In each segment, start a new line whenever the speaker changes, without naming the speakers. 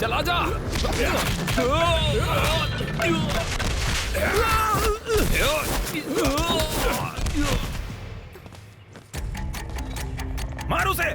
चला जा। मार उसे।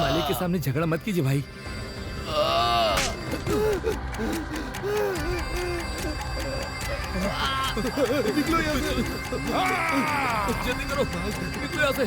मालिक के सामने झगड़ा मत कीजिए भाई। निकलो यहाँ से। जल्दी करो, निकलो यहाँ से।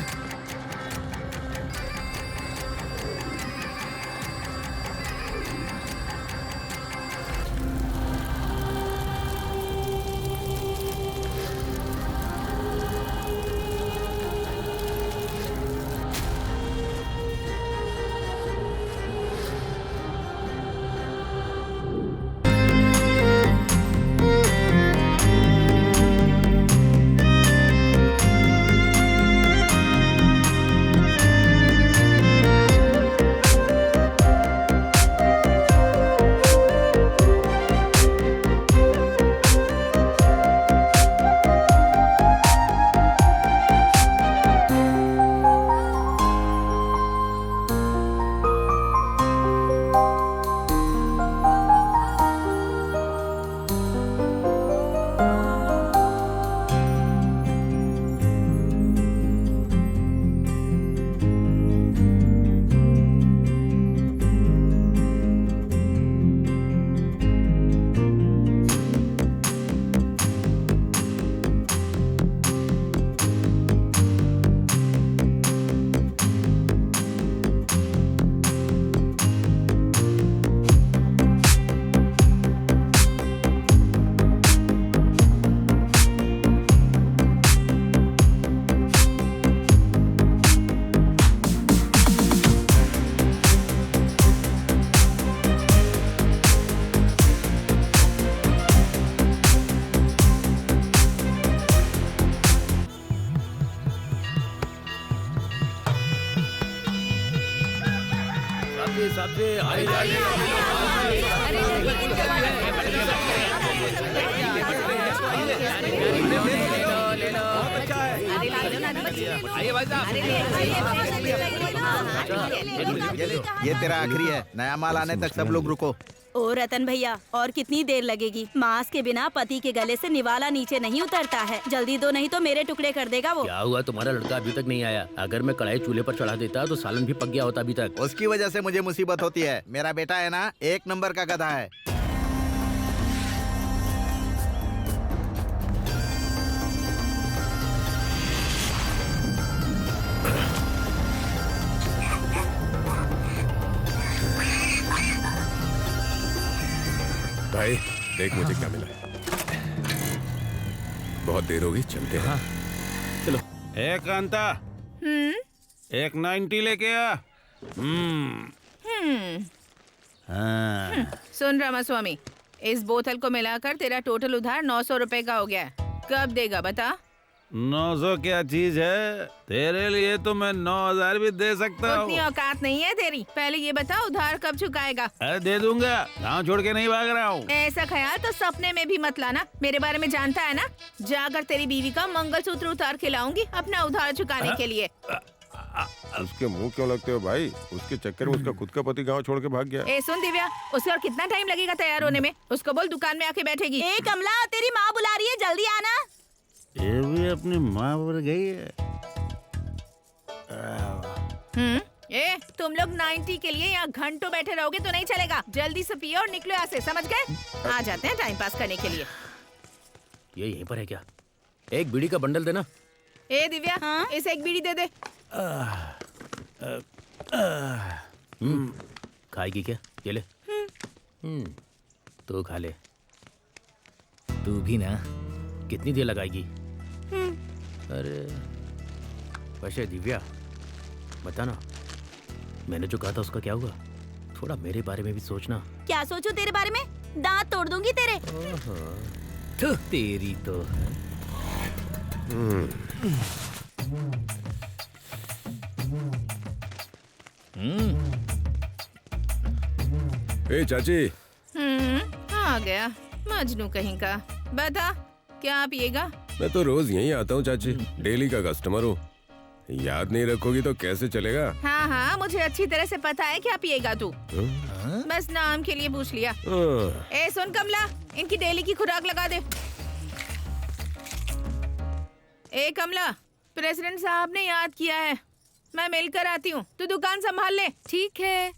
ये तेरा आखिरी है, नया माल आने तक सब लोग रुको।
ओ रतन भैया, और कितनी देर लगेगी? मांस के बिना पति के गले से निवाला नीचे नहीं उतरता है। जल्दी दो, नहीं तो मेरे टुकड़े कर देगा वो।
क्या हुआ, तुम्हारा लड़का अभी तक नहीं आया? अगर मैं कढ़ाई चूल्हे पर चढ़ा देता तो सालन भी पक गया होता अभी तक।
उसकी वजह से मुझे मुसीबत होती है। मेरा बेटा है ना, एक नंबर का गधा है।
भाई देख मुझे क्या मिला। बहुत देर होगी, चलते हैं।
चलो।
एक कांता, एक 90 लेके आ।
सुन रामास्वामी, इस बोतल को मिलाकर तेरा टोटल उधार 900 रुपए का हो गया है। कब देगा बता?
900 क्या चीज है, तेरे लिए तो मैं 9000 भी दे सकता हूँ।
उतनी औकात नहीं है तेरी। पहले ये बता, उधार कब चुकाएगा?
अरे दे दूंगा, गाँव छोड़ के नहीं भाग रहा हूँ।
ऐसा ख्याल तो सपने में भी मत लाना। मेरे बारे में जानता है ना। जाकर तेरी बीवी का मंगलसूत्र उतार के लाऊंगी अपना उधार चुकाने के लिए।
उसके मुंह क्यों लगते हो भाई? उसके चक्कर में उसका खुद का पति गांव छोड़ के भाग गया।
ए सुन दिव्या, उसे और कितना टाइम लगेगा तैयार होने में? उसको बोल दुकान में आके बैठेगी।
ए कमला, तेरी माँ बुला रही है, जल्दी आना।
ये भी अपनी माँ पर गई है।
ए, तुम लोग 90 के लिए यहाँ घंटों बैठे रहोगे तो नहीं चलेगा। जल्दी से पियो और निकलो यहाँ से, समझ गए? आ जाते हैं टाइम पास करने के लिए।
ये यहीं पर है क्या? एक बीड़ी का बंडल देना।
ए दिव्या,
हाँ?
इसे एक बीड़ी दे दे।
खाएगी क्या? ये ले। तो खा ले।
तू भी ना।
कितनी देर लगाएगी? अरे वैसे दिव्या बता ना, मैंने जो कहा था उसका क्या हुआ? थोड़ा मेरे बारे में भी सोचना।
क्या सोचूं तेरे बारे में? दांत तोड़ दूंगी तेरे।
तो तेरी तो है।
ए चाची,
आ गया मजनू कहीं का। बता, क्या पिएगा?
मैं तो रोज यहीं आता हूँ चाची, डेली का कस्टमर हूँ। याद नहीं रखोगी तो कैसे चलेगा?
हाँ हाँ, मुझे अच्छी तरह से पता है क्या पिएगा तू। बस नाम के लिए पूछ लिया। ए सुन कमला, इनकी डेली की खुराक लगा दे। ए कमला, प्रेसिडेंट साहब ने याद किया है, मैं मिलकर आती हूँ, तू दुकान संभाल ले।
ठीक है।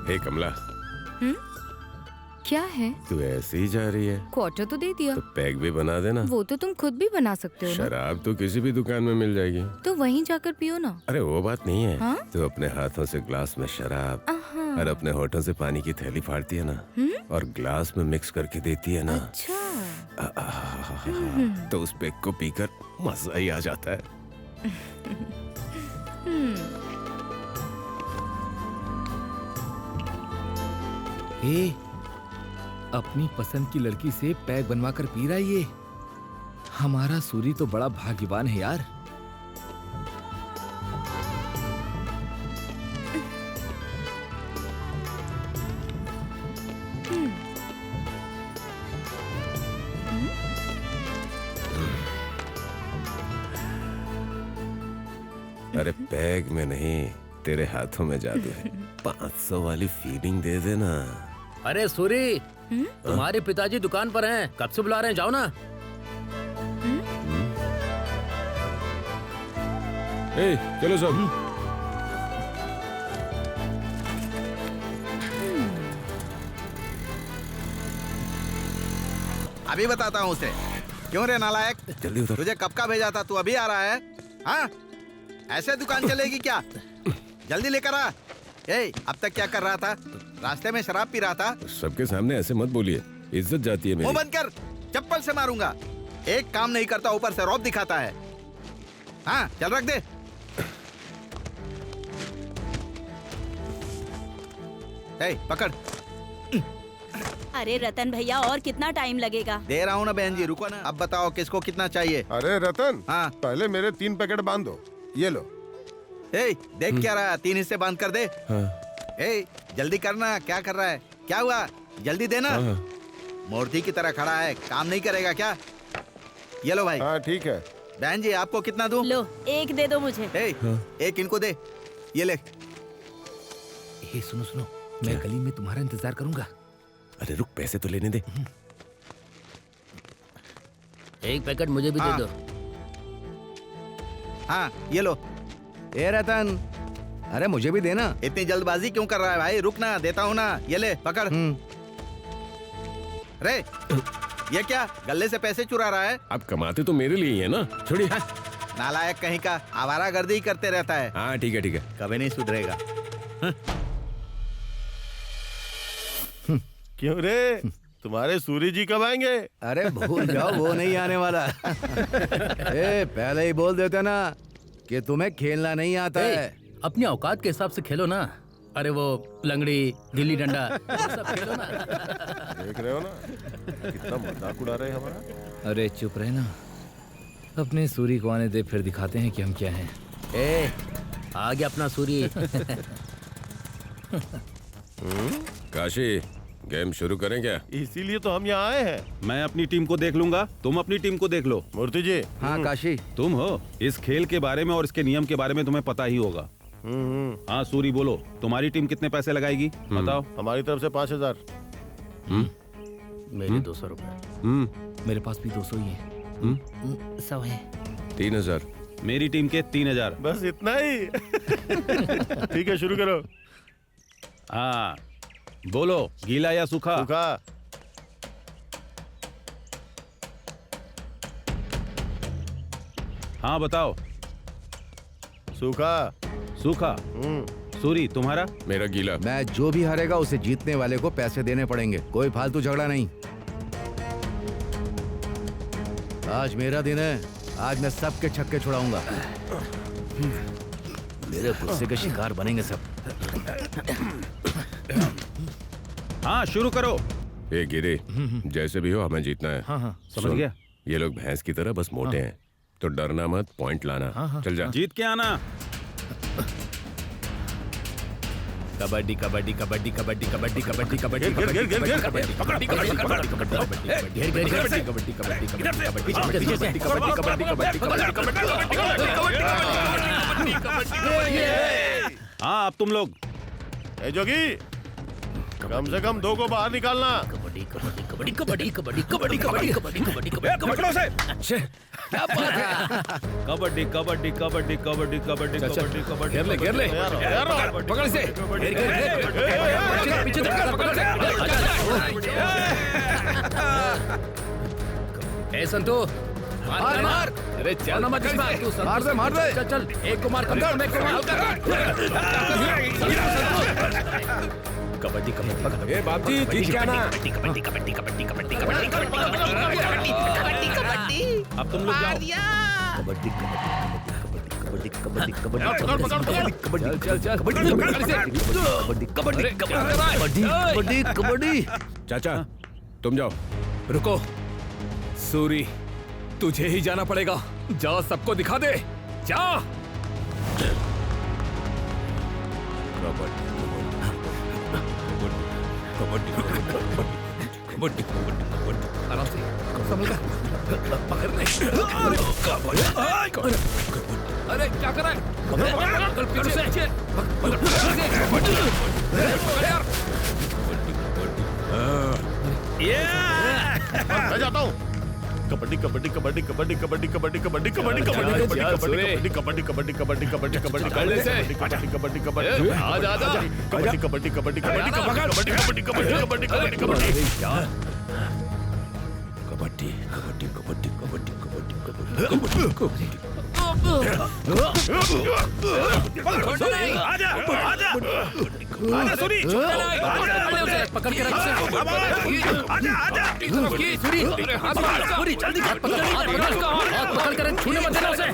हे कमला,
क्या है?
तू ऐसे ही जा रही है
क्वार्टर तो दे दिया।
तो पैक भी बना देना।
वो तो तुम खुद भी बना सकते हो ना।
शराब तो किसी भी दुकान में मिल जाएगी।
तो वहीं जाकर पियो ना।
अरे वो बात नहीं है।
हाँ?
तू अपने हाथों से ग्लास में शराब और अपने होठों से पानी की थैली फाड़ती है ना, और ग्लास में मिक्स करके देती है ना।
अच्छा।
तो उस पैक को पीकर मजा ही आ जाता है।
ए, अपनी पसंद की लड़की से पैक बनवा कर पी रहा है ये। हमारा सूरी तो बड़ा भाग्यवान है यार।
अरे पैग में नहीं, तेरे हाथों में जादू है। 500 वाली फीलिंग दे देना।
अरे सूरी, तुम्हारे पिताजी दुकान पर हैं, कब से बुला रहे हैं, जाओ ना।
ए, चलो सब।
अभी बताता हूँ उसे। क्यों रे नालायक,
जल्दी उतर।
तुझे कब का भेजा था, तू अभी आ रहा है? हाँ, ऐसे दुकान चलेगी क्या? जल्दी लेकर आ। ए, अब तक क्या कर रहा था? रास्ते में शराब पी रहा था?
सबके सामने ऐसे मत बोलिए, इज्जत जाती है
मुंह
मेरी।
बंद कर, चप्पल से मारूंगा। एक काम नहीं करता, ऊपर से रौब दिखाता है। हाँ, चल रख दे। ए, पकड़।
अरे रतन भैया, और कितना टाइम लगेगा?
दे रहा हूँ ना बहन जी, रुको ना। अब बताओ किसको कितना चाहिए?
अरे रतन,
हाँ।
पहले मेरे 3 पैकेट बांध दो। ये लो।
ए, देख क्या रहा है, 3 हिस्से बांध कर दे।
हाँ।
ए, जल्दी करना, क्या कर रहा है? क्या हुआ, जल्दी देना।
हाँ।
मूर्ति की तरह खड़ा है, काम नहीं करेगा क्या? ये लो भाई।
हाँ ठीक है।
बहन जी, आपको कितना दूं?
लो, एक दे दो मुझे।
एक इनको दे, ये ले।
ए, सुनो सुनो, मैं गली में तुम्हारा इंतजार करूंगा।
अरे रुक, पैसे तो लेने दे।
एक पैकेट मुझे भी
हाँ।
दे दो।
हाँ, ये लो।
ए रतन, अरे मुझे भी देना।
इतनी जल्दबाजी क्यों कर रहा है भाई? रुक ना, देता हूँ ना। ये ले, पकड़। रे, ये क्या, गले से पैसे चुरा रहा है?
अब कमाते तो मेरे लिए ही है ना, छोड़िए।
नालायक कहीं का, आवारागर्दी ही करते रहता है।
हाँ ठीक है ठीक है।
कभी नहीं सुधरेगा।
क्यों रे, तुम्हारे सूरी जी कब आएंगे?
अरे भूल जाओ, वो नहीं आने वाला। ए, पहले ही बोल देते ना कि तुम्हें खेलना नहीं आता है।
अपनी औकात के हिसाब से खेलो ना। अरे वो लंगड़ी गिल्ली डंडा सब खेलो ना।
देख रहे हो ना कितना मजाक उड़ा रहे हैं हमारा।
अरे चुप रहे ना, अपने सूरी को आने दे, फिर दिखाते हैं कि हम क्या हैं।
ए, आ गया अपना सूरी।
काशी, गेम शुरू करें क्या?
इसीलिए तो हम यहाँ आए हैं। मैं अपनी टीम को देख लूंगा, तुम अपनी टीम को देख लो।
मूर्ति जी।
हाँ काशी।
तुम हो, इस खेल के बारे में और इसके नियम के बारे में तुम्हें पता ही होगा। हाँ सूरी बोलो, तुम्हारी टीम कितने पैसे लगाएगी बताओ।
हमारी तरफ से 5000।
मेरे 200 रुपए।
मेरे पास भी 200 ही है। 100 है।
3000।
मेरी टीम के 3000।
बस इतना ही। ठीक है, शुरू करो।
हाँ बोलो, गीला या सूखा?
सूखा।
हाँ बताओ।
सूखा।
सूखा। सूरी तुम्हारा?
मेरा गीला।
मैं जो भी हारेगा उसे जीतने वाले को पैसे देने पड़ेंगे, कोई फालतू झगड़ा नहीं। आज मेरा दिन है, आज मैं सबके छक्के छुड़ाऊंगा। मेरे गुस्से के शिकार बनेंगे सब।
हाँ शुरू करो।
ए गिरे, जैसे भी हो हमें जीतना है।
हाँ हाँ
समझ गया।
ये लोग भैंस की तरह बस मोटे हैं, तो डरना मत, पॉइंट लाना। चल जा।
जीत के आना।
कबड्डी कबड्डी कबड्डी कबड्डी कबड्डी कबड्डी कबड्डी कबड्डी कबड्डी
हाँ अब तुम लोग।
ए जोगी, कम से कम 2 को बाहर निकालना।
कबड्डी कबड्डी कबड्डी कबड्डी कबड्डी कबड्डी कबड्डी कबड्डी कबड्डी
पकड़ो से। कबड्डी कबड्डी कबड्डी कबड्डी कबड्डी कबड्डी कबड्डी।
घेर ले घेर ले, पकड़ से। पीछे ए संतू, मार मार। अरे चल मत मार दे, मार दे। चल चल, एक को मार, एक को मार। कबड्डी कबड्डी। ए बाबजी, जीत के आना।
कबड्डी कबड्डी कबड्डी कबड्डी कबड्डी कबड्डी कबड्डी।
अब तुम लोग जाओ।
कबड्डी कबड्डी कबड्डी कबड्डी कबड्डी
चल चल कबड्डी
कबड्डी कबड्डी
कबड्डी कबड्डी।
चाचा तुम जाओ।
रुको सूरी, तुझे ही जाना पड़ेगा। जा, सबको दिखा दे, जा। कबड्डी आराम से, संभल कर, पकड़ने। अरे क्या कर रहा है? पीछे
मैं जाता हूँ। कबड्डी कबड्डी कबड्डी कबड्डी कबड्डी कबड्डी कबड्डी कबड्डी कबड्डी कबड्डी कबड्डी कबड्डी कबड्डी कबड्डी कबड्डी कबड्डी कबड्डी कबड्डी
आजा आजा।
कबड्डी कबड्डी कबड्डी कबड्डी कबड्डी कबड्डी कबड्डी कबड्डी कबड्डी कबड्डी कबड्डी कबड्डी कबड्डी कबड्डी कबड्डी।
आजा आजा आजा सूरी,
पकड़ के रख।
आजा आजा
सूरी, हाथ मार, सूरी जल्दी हाथ पकड़ कर, छूने मत देना उसे।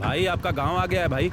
भाई आपका गांव आ गया है भाई।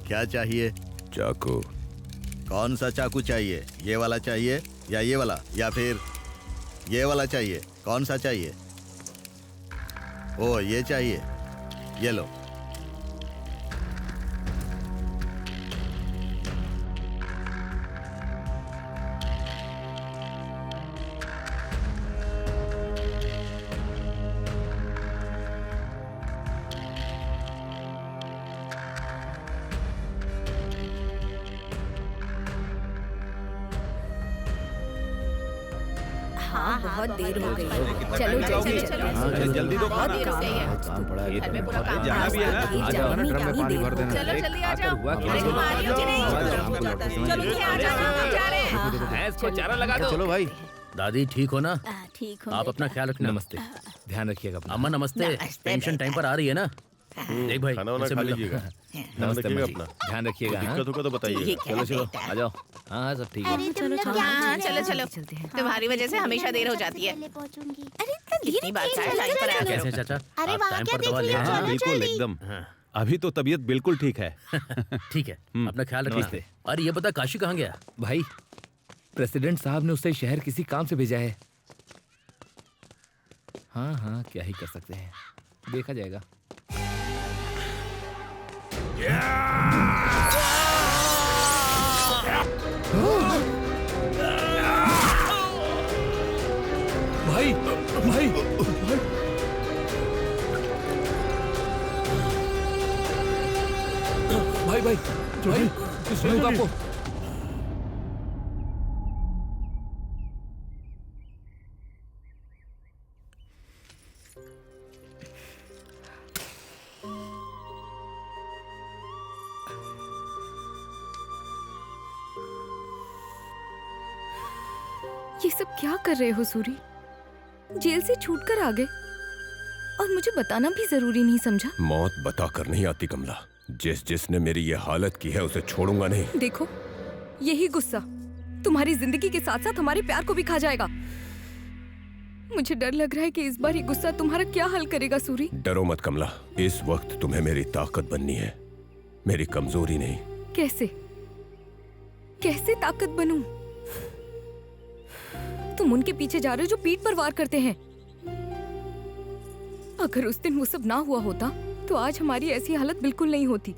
क्या चाहिए?
चाकू।
कौन सा चाकू चाहिए? ये वाला चाहिए या ये वाला, या फिर ये वाला चाहिए? कौन सा चाहिए? ओ ये चाहिए, ये लो।
हाँ बहुत देर हो गई है। चलो जल्दी चलो।
हाँ, जल्दी दो
बहुत
खाना।
देर हो गई है।
बहुत काम पड़ा है
घर में पूरा काम
जाना भी है ना?
ये
आ
जाओ
जाओ ना, ड्रम में
कितनी
पानी
देर
भर
हो
देना।
चलो
देख,
जल्दी आ
आकर
जाओ।
हुआ क्या?
अरे तुम आ रही हो कि नहीं? चलो ये आ जाना, हम जा रहे हैं।
भैंस को चारा लगा दो।
चलो भाई।
दादी ठीक हो ना?
ठीक हो
आप अपना ख्याल रखना।
नमस्ते, ध्यान रखिएगा अपना।
अम्मा नमस्ते। पेंशन टाइम पर आ रही है ना? देख भाई
खाना वाना
मुझसे
खा
मिलो।
लीजिएगा।
नमस्ते
रखिएगा
अम्मा जी,
अपना।
ध्यान रखिएगा। हाँ?
दिक्कत होगा तो बताइए।
चलो चलो आ जाओ। हाँ सब ठीक है।
चलो चलो
हाँ चलो चलो
चलते हैं।
तुम्हारी वजह से हमेशा देर हो जाती है। इतनी बात है टाइम पर आ
कैसे
करो।
चाचा? आप टाइम पर दवा ले
हाँ
आए?
बिल्कुल एकदम।
हाँ,
अभी तो तबीयत बिल्कुल ठीक है।
ठीक है अपना ख्याल रखना।
नमस्ते।
अरे ये बता काशी कहाँ गया?
भाई प्रेसिडेंट साहब ने उसे शहर किसी काम से भेजा है। हाँ हाँ क्या ही कर सकते हैं, देखा जाएगा। भाई भाई भाई भाई भाई कुछ नहीं होगा आपको।
ये सब क्या कर रहे हो सूरी? जेल से छूटकर आ गए और मुझे बताना भी जरूरी नहीं समझा?
मौत बता कर नहीं आती कमला। जिसने मेरी ये हालत की है उसे छोड़ूंगा नहीं।
देखो यही गुस्सा तुम्हारी जिंदगी के साथ साथ हमारे प्यार को भी खा जाएगा। मुझे डर लग रहा है कि इस बार ये गुस्सा तुम्हारा क्या हल करेगा सूरी।
डरो मत कमला, इस वक्त तुम्हें मेरी ताकत बननी है, मेरी कमजोरी नहीं।
कैसे कैसे ताकत बनूं? तुम उनके पीछे जा रहे हो जो पीठ पर वार करते हैं। अगर उस दिन वो सब ना हुआ होता तो आज हमारी ऐसी हालत बिल्कुल नहीं होती।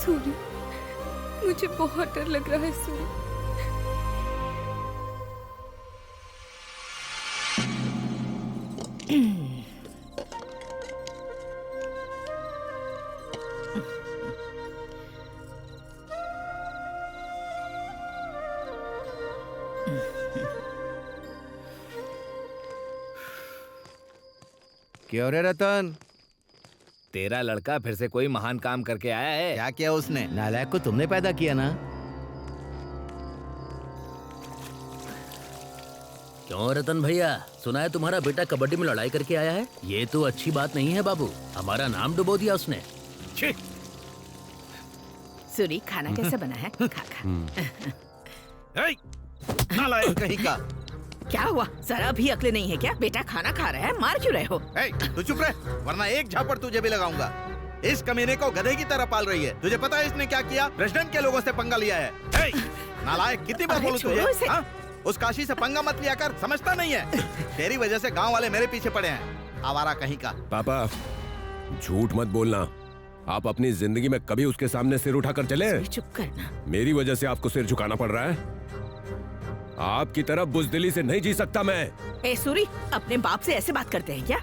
सूरी, मुझे बहुत डर लग रहा है सूरी।
क्या हो रहा है रतन?
तेरा लड़का फिर से कोई महान काम करके आया है।
क्या किया उसने?
नालायक को तुमने पैदा किया ना।
क्यों रतन भैया, सुना है तुम्हारा बेटा कबड्डी में लड़ाई करके आया है? ये तो अच्छी बात नहीं है बाबू, हमारा नाम डुबो दिया उसने। छी!
सूरी खाना कैसा बना है? खा खा।
नालायक कहीं का।
क्या हुआ? जरा भी अक्ल नहीं है क्या? बेटा खाना खा रहा है, मार क्यों रहे हो?
तू चुप रह, वरना एक झापड़ तुझे भी लगाऊंगा। इस कमीने को गधे की तरह पाल रही है। तुझे पता है इसने क्या किया? प्रेसिडेंट के लोगों से पंगा लिया है। नालायक, कितनी बार
अरे
बोलूं
छोड़ो
तुझे?
इसे।
हाँ? उस काशी से पंगा मत लिया कर, समझता नहीं है। तेरी वजह से गांव वाले मेरे पीछे पड़े हैं, आवारा कहीं का।
पापा झूठ मत बोलना। आप अपनी जिंदगी में कभी उसके सामने सिर उठाकर चले?
चुप करना।
मेरी वजह से आपको सिर झुकाना पड़ रहा है? आपकी तरफ बुजदिली से नहीं जी सकता मैं।
ए सूरी, अपने बाप से ऐसे बात करते हैं क्या?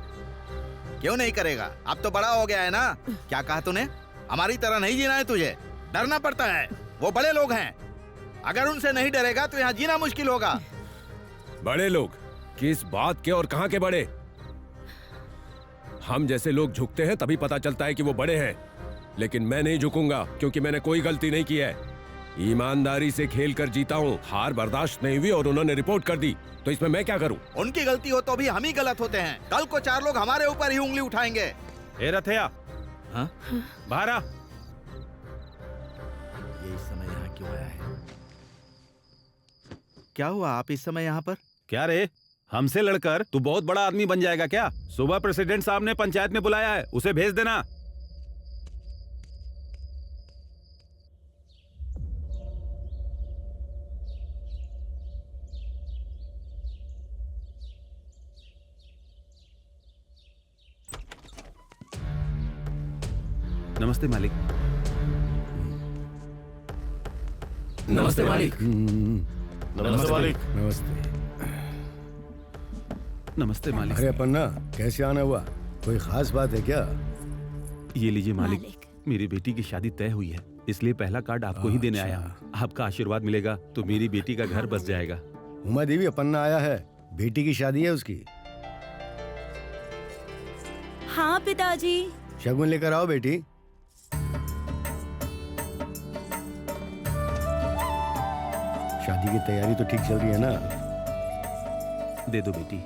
क्यों नहीं करेगा? अब तो बड़ा हो गया है ना। क्या कहा तूने? हमारी तरह नहीं जीना है तुझे, डरना पड़ता है। वो बड़े लोग हैं, अगर उनसे नहीं डरेगा तो यहाँ जीना मुश्किल होगा।
बड़े लोग? किस बात के और कहां के बड़े? हम जैसे लोग झुकते हैं तभी पता चलता है कि वो बड़े हैं, लेकिन मैं नहीं झुकूंगा क्योंकि मैंने कोई गलती नहीं की है। ईमानदारी से खेल कर जीता हूँ। हार बर्दाश्त नहीं हुई और उन्होंने रिपोर्ट कर दी, तो इसमें मैं क्या करूँ?
उनकी गलती हो तो भी हम ही गलत होते हैं। कल को 4 लोग हमारे ऊपर ही उंगली उठाएंगे।
ए रथया,
हाँ?
बाहर आ।
ये इस समय यहाँ क्यों आया है? क्या हुआ? आप इस समय यहाँ पर?
क्या रे, हमसे लड़कर तू बहुत बड़ा आदमी बन जाएगा क्या? सुबह प्रेसिडेंट साहब ने पंचायत में बुलाया है, उसे भेज देना। नमस्ते मालिक।
नमस्ते मालिक।
नमस्ते मालिक।
नमस्ते।
नमस्ते मालिक।
अरे पन्ना, कैसे आना हुआ? कोई खास बात है क्या?
ये लीजिए मालिक,
मालिक।
मेरी बेटी की शादी तय हुई है, इसलिए पहला कार्ड आपको ही देने आया हूँ। आपका आशीर्वाद मिलेगा तो मेरी बेटी का घर बस जाएगा।
उमा देवी, पन्ना आया है, बेटी की शादी है उसकी।
हाँ पिताजी।
शगुन लेकर आओ बेटी। शादी की तैयारी तो ठीक चल रही है ना?
दे दो बेटी।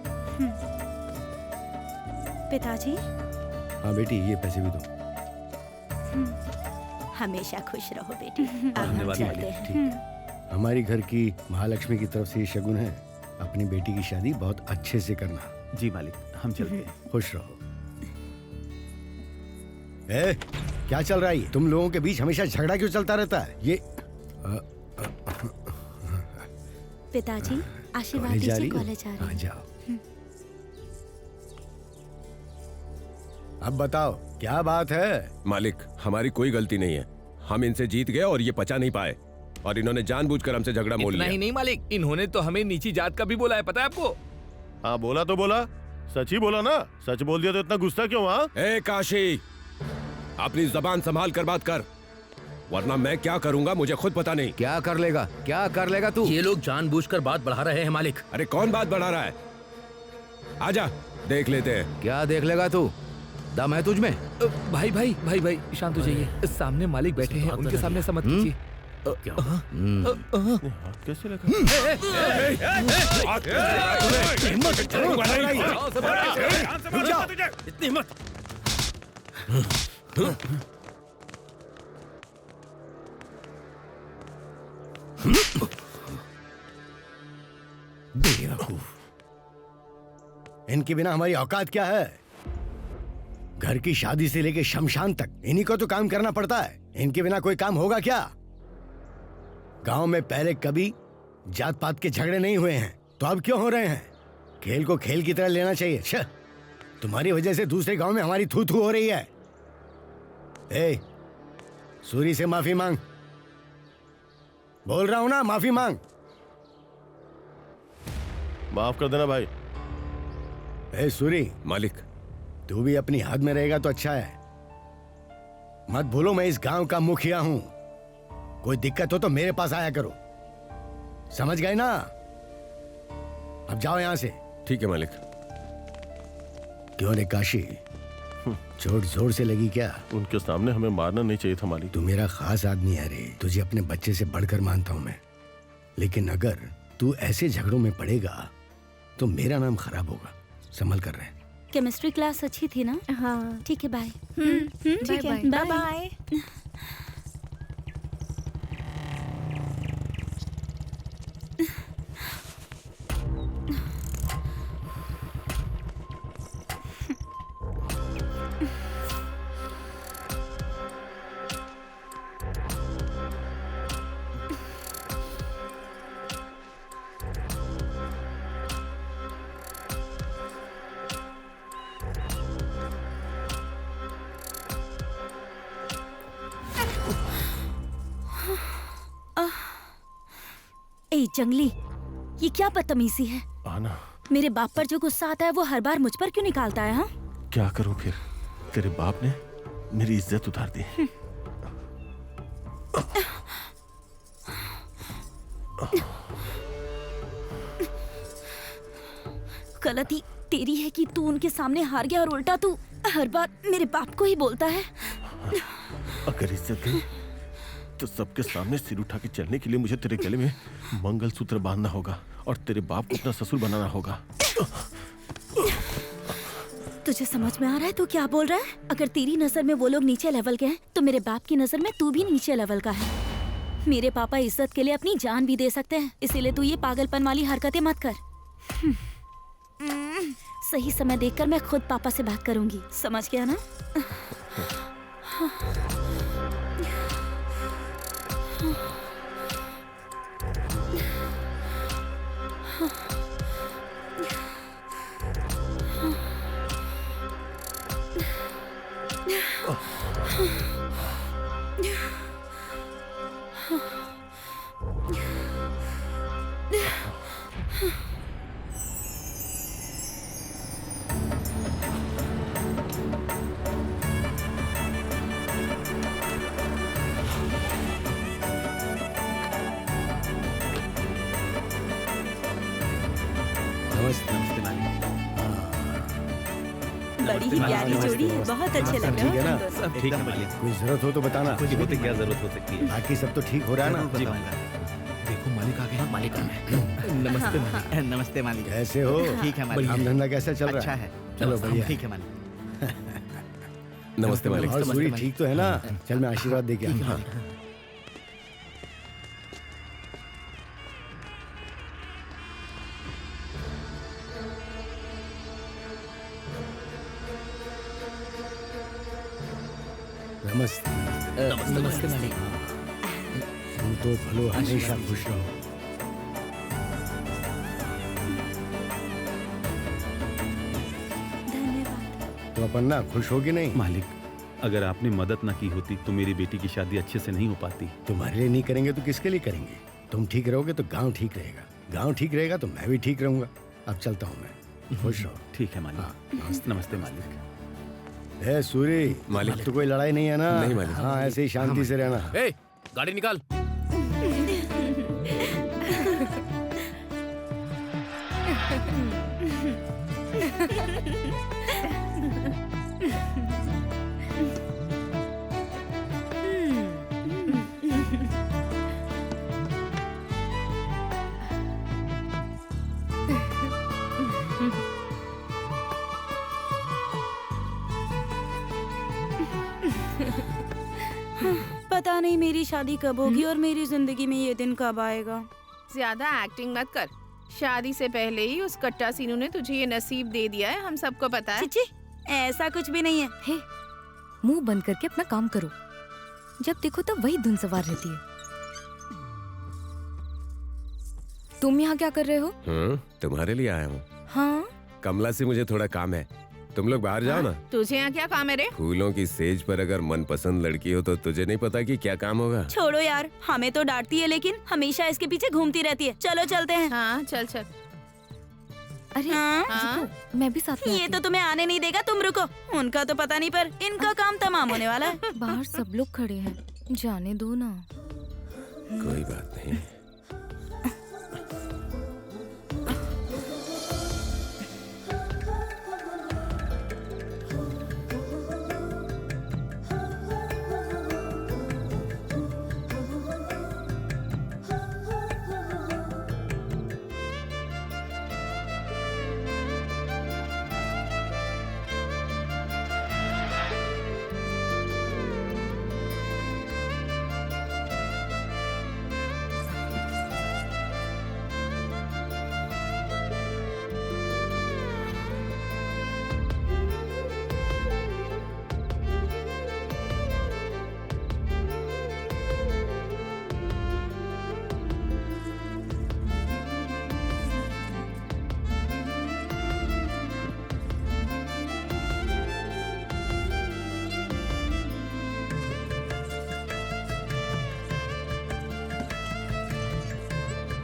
पिताजी
हाँ बेटी, ये पैसे भी दो।
हमेशा खुश रहो बेटी। अब हम
धन्यवाद
चलते
मालिक।
हैं।
ठीक। हमारी घर की महालक्ष्मी की तरफ से ये शगुन है। अपनी बेटी की शादी बहुत अच्छे से करना।
जी मालिक, हम चलते हैं।
खुश रहो। ए, क्या चल रहा है? तुम लोगों के बीच हमेशा झगड़ा क्यों चलता रहता है? ये
पिताजी आशीर्वाद
कॉलेज जा
दीजिए,
रही हो?
कॉलेज जा रही
हाँ,
हूँ।
जाओ। अब बताओ क्या बात है?
मालिक, हमारी कोई गलती नहीं है। हम इनसे जीत गए और ये पचा नहीं पाए, और इन्होंने जानबूझकर हमसे झगड़ा मोल
इतना
लिया।
ही नहीं मालिक, इन्होंने तो हमें नीची जात का भी बोला है, पता है आपको?
हाँ बोला तो बोला, सच ही बोला ना। सच बोल दिया तो इतना गुस्सा क्यों? हाँ
ए काशी, अपनी जबान संभाल कर बात कर, वरना मैं क्या करूंगा मुझे खुद पता नहीं।
क्या कर लेगा? क्या कर लेगा तू?
ये लोग जानबूझकर बात बढ़ा रहे हैं मालिक।
अरे कौन बात बढ़ा रहा है? आजा देख लेते हैं।
क्या देख लेगा तू? दम है तुझ में?
भाई भाई भाई भाई शांत हो जाइए। सामने मालिक बैठे हैं, उनके सामने ऐसा मत कीजिए।
क्या हुआ?
कैसे लगा?
इतनी हिम्मत!
बेवकूफ। इनके बिना हमारी औकात क्या है? घर की शादी से लेके शमशान तक इन्हीं को तो काम करना पड़ता है। इनके बिना कोई काम होगा क्या? गांव में पहले कभी जात पात के झगड़े नहीं हुए हैं, तो अब क्यों हो रहे हैं? खेल को खेल की तरह लेना चाहिए। छह, तुम्हारी वजह से दूसरे गांव में हमारी थू थू हो रही है। ए, सूरी से माफी मांग। बोल रहा हूं ना, माफी मांग।
माफ कर देना भाई।
ए सूरी,
मालिक,
तू भी अपनी हद में रहेगा तो अच्छा है। मत भूलो मैं इस गांव का मुखिया हूं। कोई दिक्कत हो तो मेरे पास आया करो, समझ गए ना? अब जाओ यहां से।
ठीक है मालिक।
क्यों रे काशी, चोट जोर से लगी क्या?
उनके सामने हमें मारना नहीं चाहिए था मालिक।
तू मेरा खास आदमी है रे, तुझे अपने बच्चे से बढ़कर मानता हूं मैं। लेकिन अगर तू ऐसे झगड़ों में पड़ेगा तो मेरा नाम खराब होगा। संभल कर रहे।
केमिस्ट्री क्लास अच्छी थी ना?
हाँ
ठीक है, बाय।
ठीक है,
बाय
बाय।
ए जंगली, ये क्या बदतमीजी है?
आना,
मेरे बाप पर जो गुस्सा आता है वो हर बार मुझ पर क्यों निकालता है? हाँ,
क्या करूं फिर? तेरे बाप ने मेरी इज्जत उतार दी।
गलती तेरी है कि तू उनके सामने हार गया और उल्टा तू हर बार मेरे बाप को ही बोलता है।
अगर इज्जत दी तो सबके सामने सिर उठा के चलने के लिए मुझे तेरे गले में मंगलसूत्र बांधना होगा और तेरे बाप को अपना ससुर बनाना होगा।
तुझे समझ में आ रहा है तू क्या बोल रहा है? अगर तेरी नजर में वो लोग नीचे लेवल के हैं तो मेरे बाप की नजर में तू भी नीचे लेवल का है। मेरे पापा इज्जत के लिए अपनी जान भी दे सकते हैं, इसीलिए तू ये पागलपन वाली हरकतें मत कर। सही समय देखकर मैं खुद पापा से बात करूंगी, समझ गया ना? बड़ी ही प्यारी जोड़ी है, बहुत अच्छे लग रहे
ठीक है
हो
ना?
तुम दोनों।
ठीक है मालिक।
कोई जरूरत हो तो बताना।
कुछ भी तो क्या जरूरत हो सकती है।
बाकी सब तो ठीक हो रहा है ना?
देखो मालिक आ गए।
मालिक आ गए।
नमस्ते मालिक।
नमस्ते मालिक।
कैसे हो?
ठीक है मालिक।
काम धंधा कैसा चल रहा
अच्छा
है?
है।
चलो बढ़िया।
ठीक है मालिक।
नमस्ते मालिक।
और सूरी ठीक तो है ना? चल मैं आशीर्वाद दे के आता हूँ। नमस्ते।
नमस्ते मालिक।
तुम तो भलो हमेशा खुश रहो।
धन्यवाद।
तो अपन ना खुश होगी नहीं?
मालिक, अगर आपने मदद ना की होती तो मेरी बेटी की शादी अच्छे से नहीं हो पाती।
तुम्हारे लिए नहीं करेंगे तो किसके लिए करेंगे? तुम ठीक रहोगे तो गांव ठीक रहेगा, गांव ठीक रहेगा तो मैं भी ठीक रहूंगा। अब चलता हूँ मैं। खुश रहो।
ठीक है मालिक। नमस्ते मालिक।
ए सूरी,
मालिक।
तो कोई लड़ाई नहीं है ना?
नहीं मालिक।
हाँ, ऐसे ही शांति से रहना।
ए, गाड़ी निकाल।
पता नहीं मेरी शादी कब होगी और मेरी जिंदगी में ये दिन कब आएगा।
ज्यादा एक्टिंग मत कर। शादी से पहले ही उस कट्टा सीनू ने तुझे ये नसीब दे दिया है, हम सबको पता है।
चिची, ऐसा कुछ भी नहीं है।
हे, मुंह बंद करके अपना काम करो। जब देखो तब वही धुन सवार रहती है। तुम यहाँ क्या कर रहे हो?
तुम्हारे लिए आया हूँ।
हाँ,
कमला से मुझे थोड़ा काम है, तुम लोग बाहर जाओ ना।
तुझे यहाँ क्या काम है रे?
फूलों की सेज पर अगर मनपसंद लड़की हो तो तुझे नहीं पता कि क्या काम होगा।
छोड़ो यार, हमें तो डांटती है लेकिन हमेशा इसके पीछे घूमती रहती है। चलो चलते हैं।
हाँ चल चल।
अरे
हाँ?
रुको, मैं भी साथ में
ये
आती
तो तुम्हें आने नहीं देगा, तुम रुको। उनका तो पता नहीं पर इनका काम तमाम होने वाला है।
हूँ। बाहर सब लोग खड़े हैं, जाने दो ना।
कोई बात नहीं।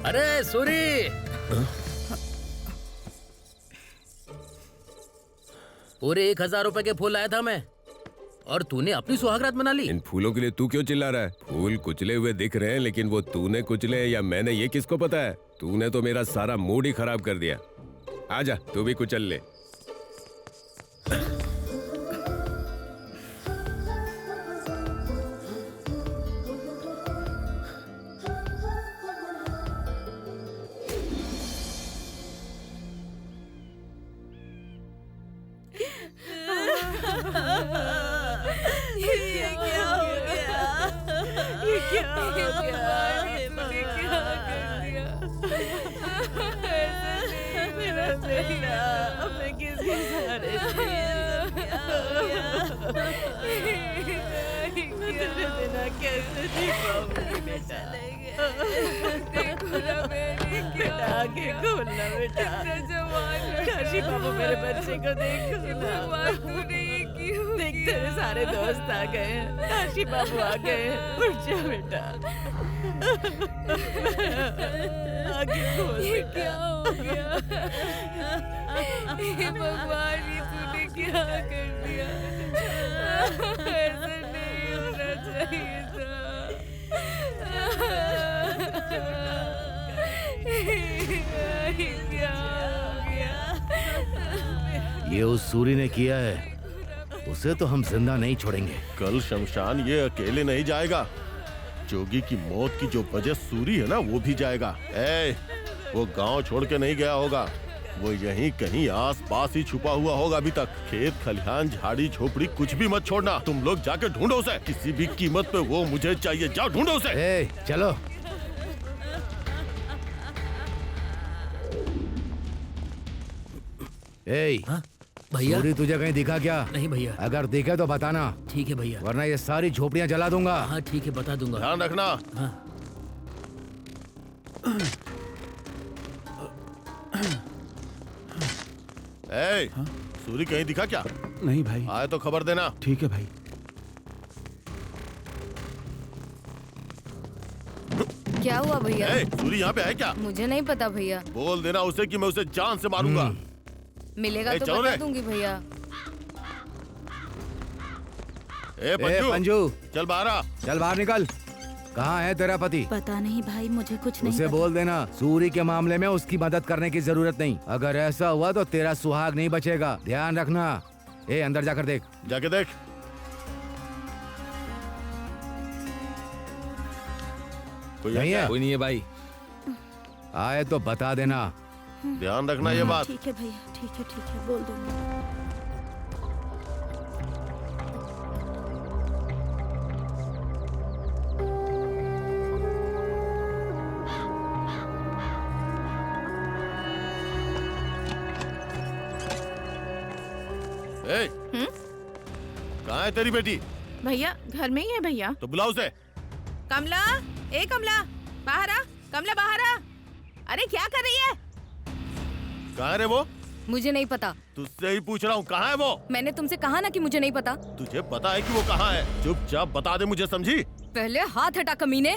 अरे सूरी, पूरे 1000 रुपए के फूल लाया था मैं, और तूने अपनी सुहागरात मना ली।
इन फूलों के लिए तू क्यों चिल्ला रहा है? फूल कुचले हुए दिख रहे हैं, लेकिन वो तूने कुचले या मैंने, ये किसको पता है? तूने तो मेरा सारा मूड ही खराब कर दिया। आजा, तू भी कुचल ले।
काशी बाबू मेरे बच्चे को देख। देख तेरे सारे दोस्त आ गए हैं, काशी बाबू आ गए हैं। उठ जा बेटा, आगे खोल बेटा।
क्या हो गया? हे भगवान, ये तूने क्या कर दिया? ऐसा नहीं होना चाहिए था। क्या हो गया?
ये उस सूरी ने किया है, उसे तो हम जिंदा नहीं छोड़ेंगे।
कल शमशान ये अकेले नहीं जाएगा। जोगी की मौत की जो वजह सूरी है ना, वो भी जाएगा। वो गांव छोड़ के नहीं गया होगा, वो यहीं कहीं आस पास ही छुपा हुआ होगा अभी तक। खेत खलिहान झाड़ी झोपड़ी कुछ भी मत छोड़ना, तुम लोग जाके ढूंढो उसे, किसी भी कीमत पे वो मुझे चाहिए। जाओ ढूंढो उसे।
चलो। भैया, सूरी तुझे कहीं दिखा क्या? नहीं भैया। अगर दिखे तो बताना। ठीक है भैया, वरना ये सारी झोपड़ियां जला दूंगा। हाँ ठीक है, बता दूंगा।
ध्यान रखना।
हाँ।
सूरी कहीं दिखा क्या?
नहीं भाई।
आए तो खबर देना।
ठीक है भाई।
क्या हुआ भैया?
सूरी यहाँ पे है क्या?
मुझे नहीं पता भैया।
बोल देना उसे कि मैं उसे जान से मारूंगा।
मिलेगा तो बता दूंगी भैया।
पंजू,
चल बाहर आ।
चल बाहर निकल। कहाँ है तेरा पति?
पता नहीं भाई, मुझे कुछ नहीं
उसे
पता।
बोल देना सूरी के मामले में उसकी मदद करने की जरूरत नहीं। अगर ऐसा हुआ तो तेरा सुहाग नहीं बचेगा, ध्यान रखना। अंदर जाकर देख।
जाके देख।
कोई नहीं है?
कोई नहीं है भाई।
आए तो बता देना।
ध्यान रखना ये बात।
ठीक है भैया, ठीक है, बोल दूंगा।
कहाँ है तेरी बेटी?
भैया घर में ही है भैया।
तो बुलाओ उसे।
कमला, कमला बाहर आ। कमला बाहर आ। अरे क्या कर रही है?
कहाँ है रे वो?
मुझे नहीं पता।
तुझसे ही पूछ रहा हूँ, कहाँ है वो?
मैंने तुमसे कहा ना कि मुझे नहीं पता।
तुझे पता है कि वो कहाँ है? चुपचाप बता दे मुझे, समझी?
पहले हाथ हटा कमीने।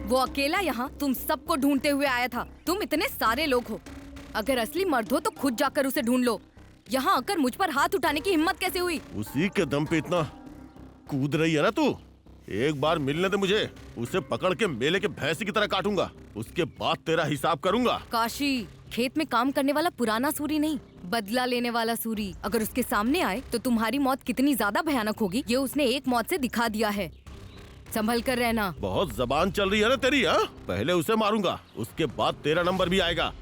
वो अकेला यहाँ तुम सबको ढूंढते हुए आया था। तुम इतने सारे लोग हो, अगर असली मर्द हो तो खुद जाकर उसे ढूंढ लो। यहाँ आकर मुझ पर हाथ उठाने की हिम्मत कैसे हुई?
उसी के दम पे इतना कूद रही है ना तू। एक बार मिलने दे मुझे, उसे पकड़ के मेले के भैंसी की तरह काटूंगा, उसके बाद तेरा हिसाब करूंगा।
काशी, खेत में काम करने वाला पुराना सूरी नहीं, बदला लेने वाला सूरी अगर उसके सामने आए तो तुम्हारी मौत कितनी ज्यादा भयानक होगी ये उसने एक मौत से दिखा दिया है। संभल कर रहना।
बहुत जबान चल रही है ना तेरी। हाँ, पहले उसे मारूंगा, उसके बाद तेरा नंबर भी आएगा।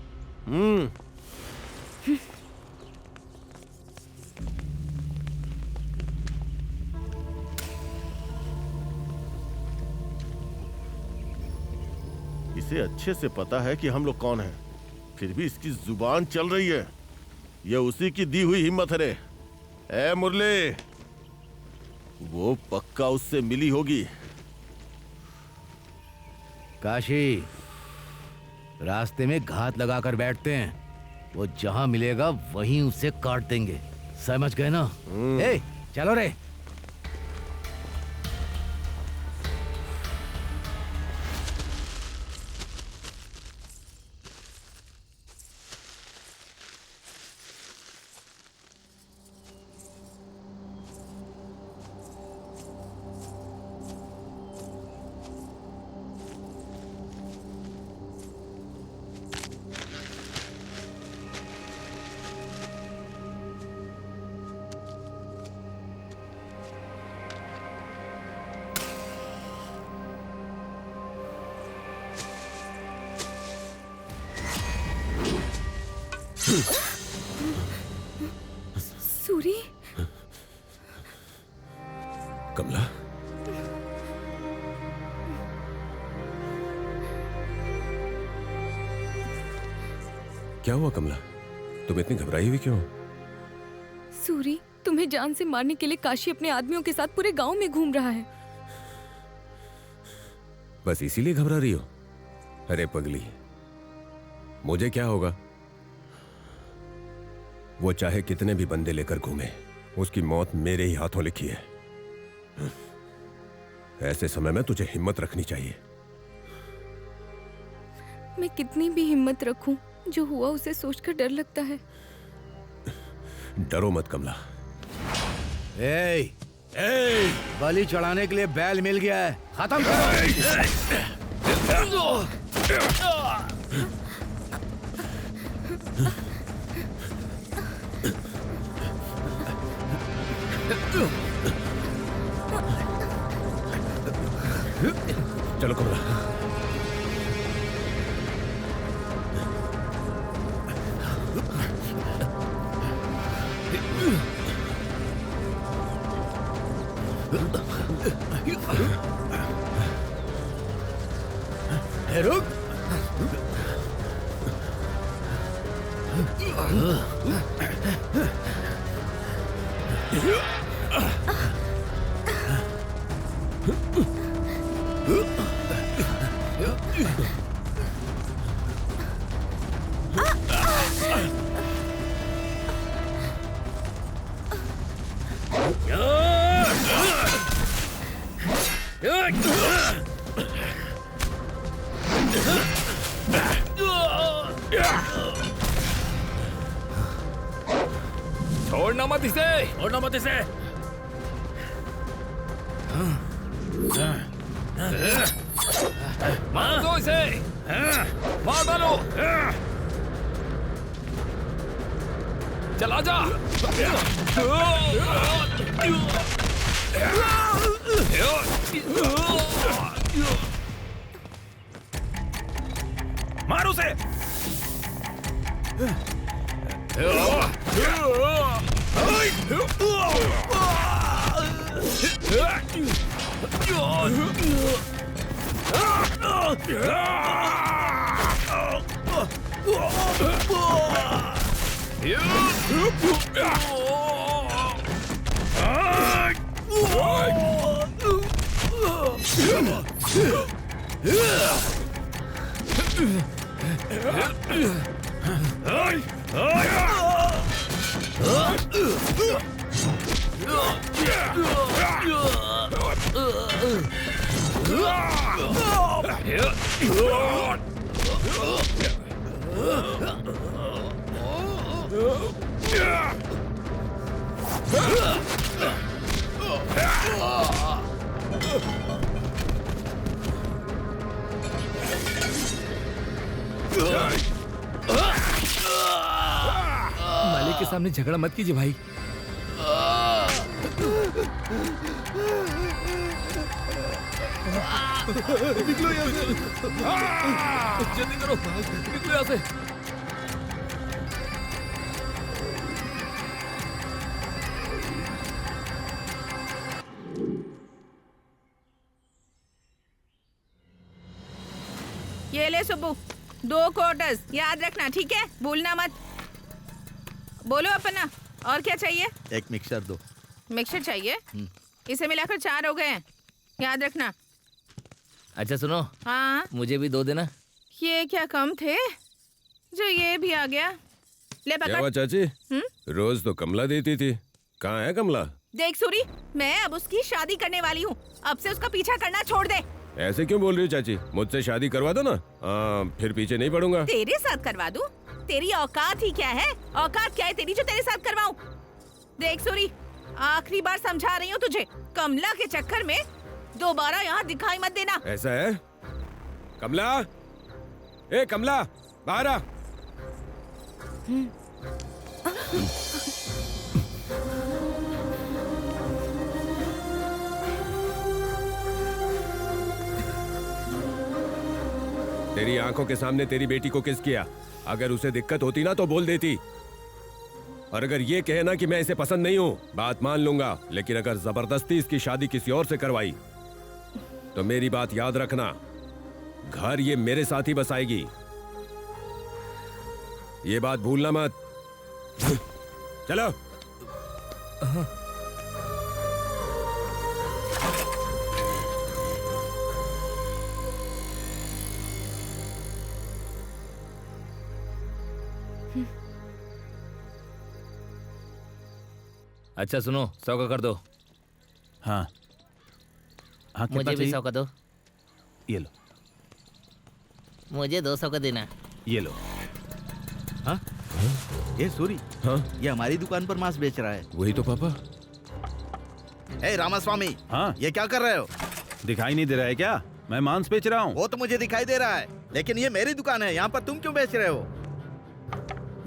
इसे अच्छे से पता है कि हम लोग कौन हैं, फिर भी इसकी जुबान चल रही है। ये उसी की दी हुई हिम्मत है रे। ए मुरली, वो पक्का उससे मिली होगी।
काशी, रास्ते में घात लगाकर बैठते हैं, वो जहां मिलेगा वहीं उसे काट देंगे, समझ गए ना? चलो रे।
सूरी,
कमला, क्या हुआ कमला? तुम इतनी घबराई हुई क्यों?
सूरी, तुम्हें जान से मारने के लिए काशी अपने आदमियों के साथ पूरे गांव में घूम रहा है।
बस इसीलिए घबरा रही हो? अरे पगली, मुझे क्या होगा? वो चाहे कितने भी बंदे लेकर घूमे, उसकी मौत मेरे ही हाथों लिखी है। ऐसे समय में तुझे हिम्मत रखनी चाहिए।
मैं कितनी भी हिम्मत रखूं, जो हुआ उसे सोचकर डर लगता है।
डरो मत कमला।
बलि चढ़ाने के लिए बैल मिल गया है, खत्म करो।
चलो कमला।
रुक।
छोड़ना मत इसे, छोड़ना मत इसे। मार दो इसे, मार डालो। चला जा। मार उसे। मालिक के सामने झगड़ा मत कीजिए भाई। निकलो यहाँ से, जल्दी करो, निकलो यहाँ से।
ये ले सुब्बू, 2 क्वार्टर्स याद रखना, ठीक है? भूलना मत। बोलो अपना, और क्या चाहिए?
एक मिक्सर दो।
मिक्सर चाहिए? इसे मिलाकर 4 हो गए हैं, याद रखना।
अच्छा सुनो,
हाँ,
मुझे भी 2 देना।
ये क्या कम थे जो ये भी आ गया। ले
क्या
पकड़।
हुआ चाची? रोज तो कमला देती थी, कहाँ है कमला?
देख सूरी, मैं अब उसकी शादी करने वाली हूँ, अब से उसका पीछा करना छोड़ दे।
ऐसे क्यों बोल रही हो चाची? मुझसे शादी करवा दो ना, फिर पीछे नहीं पड़ूंगा।
तेरे साथ करवा दूं? तेरी औकात ही क्या है? औकात क्या है तेरी जो तेरे साथ करवाऊं? देख सूरी, आखिरी बार समझा रही हूँ तुझे, कमला के चक्कर में दोबारा यहाँ दिखाई मत देना।
ऐसा है? कमला, ए कमला, बाहर आ। तेरी आंखों के सामने तेरी बेटी को किस किया? अगर उसे दिक्कत होती ना तो बोल देती, और अगर ये कहे ना कि मैं इसे पसंद नहीं हूँ, बात मान लूंगा, लेकिन अगर जबरदस्ती इसकी शादी किसी और से करवाई तो मेरी बात याद रखना, घर ये मेरे साथ ही बसाएगी, ये बात भूलना मत। चलो।
अच्छा सुनो, 100 का कर दो।
हाँ हाँ,
मुझे भी 100 का दो।
ये लो।
मुझे 200 का देना।
ये लो।
हाँ? ये सूरी,
हाँ?
ये हमारी दुकान पर मांस बेच रहा है।
वही तो पापा।
ए रामास्वामी,
हाँ?
ये क्या कर रहे हो?
दिखाई नहीं दे रहा है क्या? मैं मांस बेच रहा हूँ।
वो तो मुझे दिखाई दे रहा है, लेकिन ये मेरी दुकान है, यहाँ पर तुम क्यों बेच रहे हो?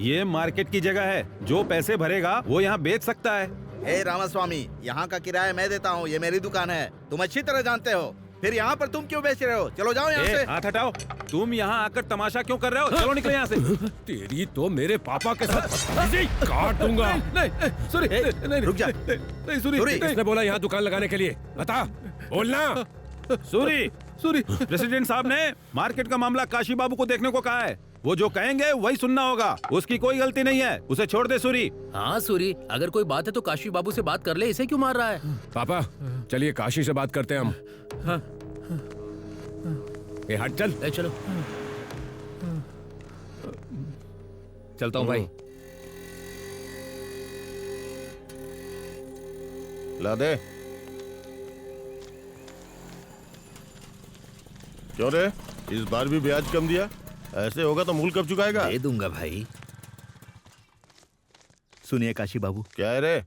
ये मार्केट की जगह है, जो पैसे भरेगा वो यहाँ बेच सकता है।
ए रामास्वामी, यहाँ का किराया मैं देता हूँ, ये मेरी दुकान है, तुम अच्छी तरह जानते हो। फिर यहाँ पर तुम क्यों बेच रहे हो? चलो जाओ यहाँ से।
हाथ हटाओ। तुम यहाँ आकर तमाशा क्यों कर रहे हो? चलो निकलो यहाँ से।
तेरी तो मेरे पापा के साथ काट दूंगा।
नहीं सूरी, नहीं
रुक जा।
नहीं सूरी,
किसने बोला यहाँ दुकान लगाने के लिए? बता, बोलना।
सूरी,
सूरी।
प्रेसिडेंट साहब ने मार्केट का मामला काशी बाबू को देखने को कहा है। वो जो कहेंगे वही सुनना होगा। उसकी कोई गलती नहीं है, उसे छोड़ दे सूरी।
हाँ सूरी, अगर कोई बात है तो काशी बाबू से बात कर ले, इसे क्यों मार रहा है?
पापा चलिए काशी से बात करते हैं हम।
हाँ।
ए हट चल।
ए चलो।
चलता हूँ भाई।
ला दे। क्यों रे, इस बार भी ब्याज कम दिया? ऐसे होगा तो मूल कब चुकाएगा?
दे दूंगा भाई। सुनिए काशी बाबू,
क्या है रे?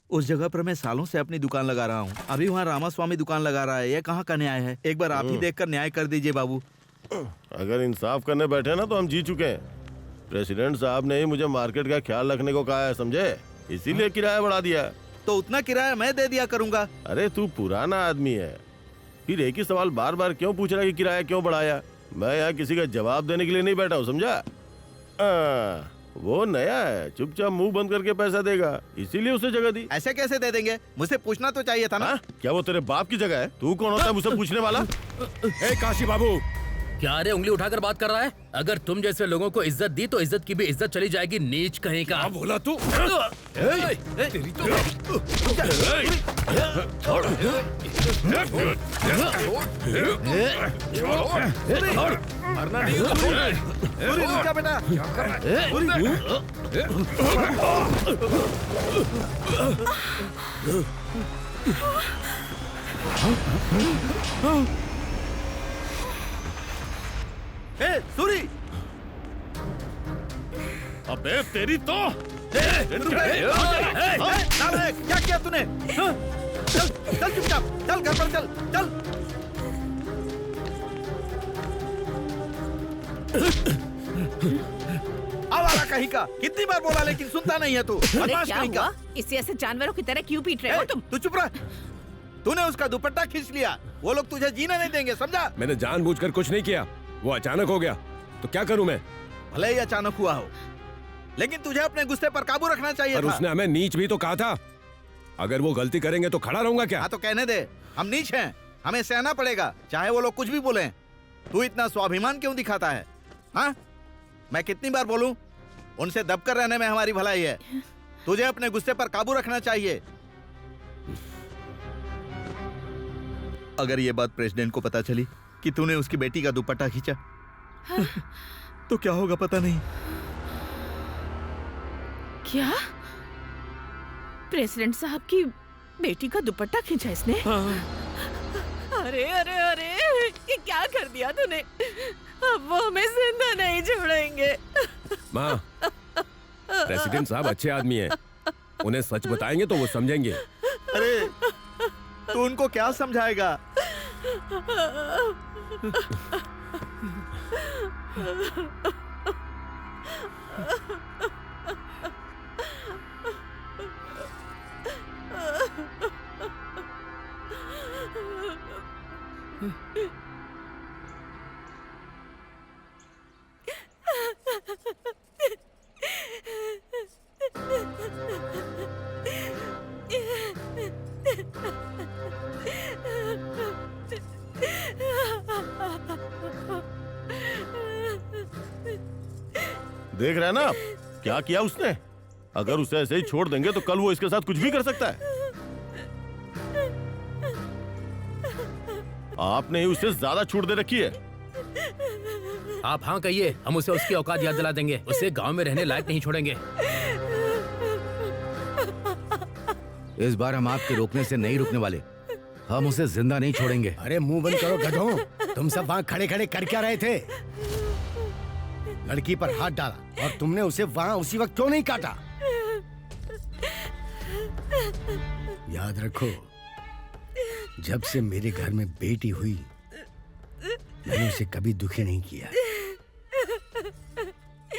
उस जगह पर मैं सालों से अपनी दुकान लगा रहा हूँ, अभी वहाँ रामास्वामी दुकान लगा रहा है। ये कहाँ का न्याय है? एक बार आप ही देखकर न्याय कर दीजिए बाबू।
अगर इंसाफ करने बैठे ना तो हम जीत चुके हैं। प्रेसिडेंट साहब ने ही मुझे मार्केट का ख्याल रखने को कहा है, समझे? इसीलिए किराया बढ़ा दिया।
तो उतना किराया मैं दे दिया करूंगा।
अरे तू पुराना आदमी है, फिर एक ही सवाल बार बार क्यों पूछ रहा है कि किराया क्यों बढ़ाया? मैं यहाँ किसी का जवाब देने के लिए नहीं बैठा हूँ, समझा? वो नया है, चुपचाप मुंह बंद करके पैसा देगा, इसीलिए उसे जगह दी।
ऐसे कैसे दे देंगे? मुझसे पूछना तो चाहिए था ना।
क्या वो तेरे बाप की जगह है? तू कौन होता है मुझसे पूछने वाला?
ए काशी बाबू,
क्या रे उंगली उठाकर बात कर रहा है? अगर तुम जैसे लोगों को इज्जत दी तो इज्जत की भी इज्जत चली जाएगी, नीच कहीं का।
क्या बोला तू?
तेरी तो
मरना नहीं। रुक जा बेटा। ए, सूरी!
अबे तेरी तो
क्या किया तूने? चल चल चुपचाप, चल घर पर चल चल। आवारा कहीं का, कितनी बार बोला लेकिन सुनता नहीं है तू।
अरे
बदमाश
क्या
कहीं का।
हुआ? इससे ऐसे जानवरों की तरह क्यों पीट रहे हो तुम?
तू चुप रह। तूने उसका दुपट्टा खींच लिया, वो लोग तुझे जीने नहीं देंगे, समझा?
मैंने जानबूझकर कुछ नहीं किया, वो अचानक हो गया, तो क्या करूं मैं?
भले ही अचानक हुआ हो, लेकिन तुझे अपने गुस्से पर काबू रखना चाहिए
पर
था।
उसने हमें नीच भी तो कहा था। अगर वो गलती करेंगे तो खड़ा रहूंगा क्या?
हाँ तो कहने दे, हम नीच हैं, हमें सहना पड़ेगा, चाहे वो लोग कुछ भी बोलें। तू इतना स्वाभिमान क्यों दिखाता है? हाँ, मैं कितनी बार बोलूं, उनसे दबकर रहने में हमारी भलाई है। तुझे अपने गुस्से पर काबू रखना चाहिए। अगर ये बात प्रेसिडेंट को पता चली कि तूने उसकी बेटी का दुपट्टा खींचा, तो क्या होगा पता नहीं।
क्या? प्रेसिडेंट साहब की बेटी का दुपट्टा खींचा इसने? अरे अरे अरे, ये क्या कर दिया तूने? अब वो हमें जिंदा नहीं छोड़ेंगे।
माँ, प्रेसिडेंट साहब अच्छे आदमी हैं, उन्हें सच बताएंगे तो वो समझेंगे।
अरे तू उनको क्या समझाएगा?
देख रहे हैं ना आप, क्या किया उसने? अगर उसे ऐसे ही छोड़ देंगे तो कल वो इसके साथ कुछ भी कर सकता है। आपने ही उसे ज्यादा छूट दे रखी है।
आप हाँ कहिए, हम उसे उसकी औकात याद दिला देंगे, उसे गांव में रहने लायक नहीं छोड़ेंगे।
इस बार हम आपके रोकने से नहीं रुकने वाले, हम उसे जिंदा नहीं छोड़ेंगे।
अरे मुंह बंद करो गधों, तुम सब वहाँ खड़े खड़े कर क्या रहे थे? लड़की पर हाथ डाला और तुमने उसे वहाँ उसी वक्त क्यों नहीं काटा? याद रखो, जब से मेरे घर में बेटी हुई मैंने उसे कभी दुखी नहीं किया।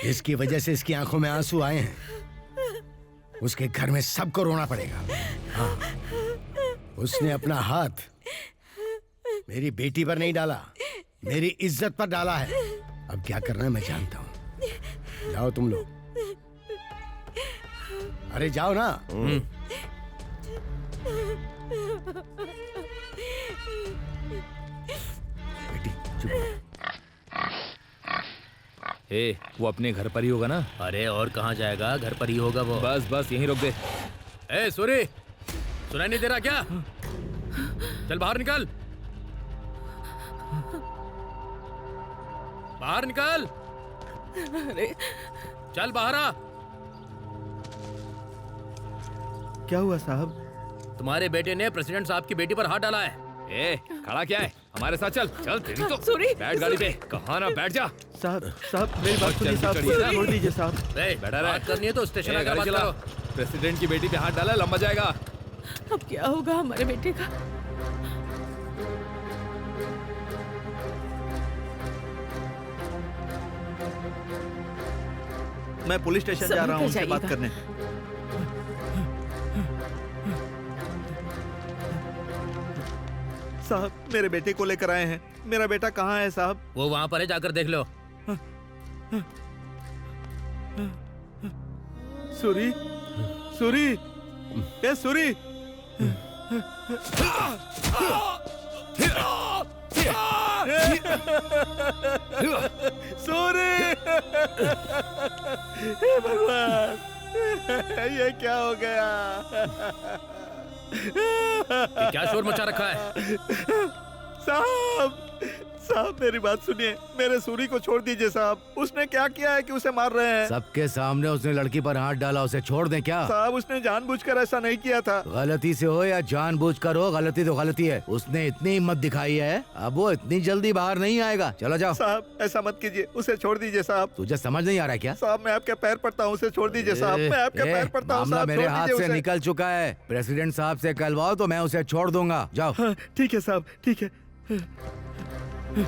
जिसकी वजह से इसकी आंखों में आंसू आए हैं, उसके घर में सबको रोना पड़ेगा। हाँ, उसने अपना हाथ मेरी बेटी पर नहीं डाला, मेरी इज्जत पर डाला है। अब क्या करना है मैं जानता हूँ। जाओ तुम लोग, अरे जाओ ना। बेटी चुप रहो।
ए, वो अपने घर पर ही होगा ना?
अरे और कहाँ जाएगा, घर पर ही होगा वो।
बस बस यहीं रोक दे।
ए सूरी, सुनाई नहीं दे रहा क्या? चल बाहर निकल, बाहर निकल।
अरे
चल बाहर आ।
क्या हुआ साहब?
तुम्हारे बेटे ने प्रेसिडेंट साहब की बेटी पर हाथ डाला है।
ए, खड़ा क्या है? हमारे साथ चल। चल तेरी तो।
सूरी,
बैठ गाड़ी पे। कहाँ ना बैठ जा।
साहब मेरी बात सुनिए
जल्दी
साहब,
चढ़िए।
छोड़ दीजिए साहब।
ए,
बैठा रहे।
बात करनी है तो स्टेशन
ए,
आकर
गाड़ी
बात
चला।
करो।
प्रेसिडेंट की बेटी पे हाथ डाला, लंबा जाएगा।
अब क्या होगा हमारे बेटे का?
मैं पुलिस स्टेशन जा रहा हूँ उनसे बात
जाइएगा।
करने। साहब मेरे बेटे को लेकर आए हैं। मेरा बेटा कहाँ है साहब?
वो वहाँ पर है, जाकर देख लो।
सूरी, सूरी, ए सूरी। सूरी, हे भगवान, ये क्या हो गया?
ये क्या शोर मचा रखा है?
साहब, साहब मेरी बात सुनिए, मेरे सूरी को छोड़ दीजिए साहब। उसने क्या किया है कि उसे मार रहे हैं?
सबके सामने उसने लड़की पर हाथ डाला, उसे छोड़ दें क्या?
साहब उसने जानबूझकर ऐसा नहीं किया था।
गलती से हो या जानबूझकर हो, गलती तो गलती है। उसने इतनी हिम्मत दिखाई है, अब वो इतनी जल्दी बाहर नहीं आएगा। चलो जाओ।
साहब ऐसा मत कीजिए, उसे छोड़ दीजिए साहब।
तुझे समझ नहीं आ रहा क्या?
साहब मैं आपके पैर पड़ता हूँ, उसे छोड़ दीजिए साहब। मैं आपके पैर पड़ता हूँ
मामला
साहब,
मेरे
छोड़
हाथ
दीजिए
से
उसे।
निकल चुका है। प्रेसिडेंट साहब से कहलवाओ तो मैं उसे छोड़ दूंगा। जाओ।
हाँ, ठीक है साहब, ठीक है।
हाँ,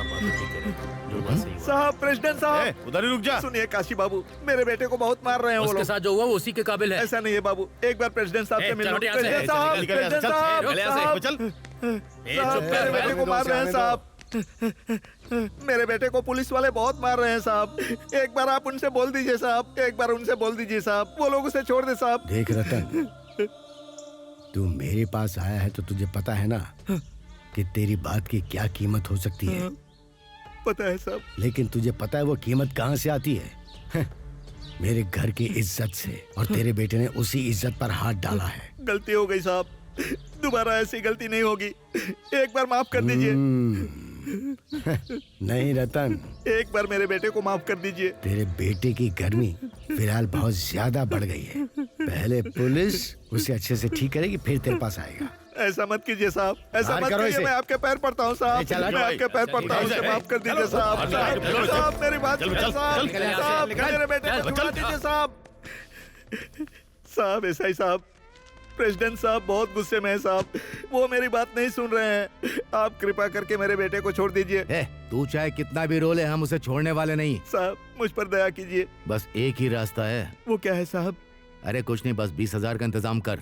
बात तो ठीक है, जो बात सही हुआ।
साहब प्रेसिडेंट साहब,
उधर ही रुक जा।
सुनिए काशी बाबू, मेरे बेटे को बहुत मार रहे हैं वो
उसके
लोग।
साथ जो हुआ वो उसी के काबिल है।
ऐसा नहीं है बाबू, एक बार प्रेसिडेंट साहब
ए,
से मिल
चल
लो।
हट यहाँ से।
प्रेसिडेंट
चल,
साहब,
निकल यहाँ से,
प्रेसिडेंट
चल,
साहब,
निकल यहाँ से।
साहब,
चल।
ए,
साहब,
चुप कर,
मेरे बेटे को मार रहे हैं साहब। मेरे बेटे को पुलिस वाले बहुत मार रहे हैं साहब। एक बार आप उनसे बोल दीजिए साहब, एक बार उनसे बोल दीजिए साहब, वो लोग उसे छोड़ दे साहब।
देख रतन, तू मेरे पास आया है तो तुझे पता है ना कि तेरी बात की क्या कीमत हो सकती है।
पता है साहब।
लेकिन तुझे पता है वो कीमत कहाँ से आती है? मेरे घर की इज्जत से। और तेरे बेटे ने उसी इज्जत पर हाथ डाला है।
गलती हो गई साहब, दोबारा ऐसी गलती नहीं होगी। एक बार माफ कर दीजिए।
नहीं रतन,
एक बार मेरे बेटे को माफ कर दीजिए।
तेरे बेटे की गर्मी फिलहाल बहुत ज्यादा बढ़ गई है। पहले पुलिस उसे अच्छे से ठीक करेगी, फिर तेरे पास आएगा।
ऐसा मत कीजिए साहब, ऐसा
बाहर
मत
करो
कीजिए।
इसे।
मैं आपके पैर पड़ता हूँ साहब,
चल, हट
मैं
भाई।
आपके पैर पड़ता हूँ, उसे माफ कर दीजिए साहब। साहब, साहब मेरी बात सुनिए साहब, साहब मेरे बेटे को छुड़ा दीजिए साहब। साहब ऐसा ही साहब, प्रेसिडेंट साहब बहुत गुस्से में है साहब, वो मेरी बात नहीं सुन रहे हैं। आप कृपा करके मेरे बेटे को छोड़ दीजिए।
तू चाहे कितना भी रोले, हम उसे छोड़ने वाले नहीं।
साहब मुझ पर दया कीजिए।
बस एक ही रास्ता है।
वो क्या है साहब?
अरे कुछ नहीं, बस 20,000 का इंतजाम कर।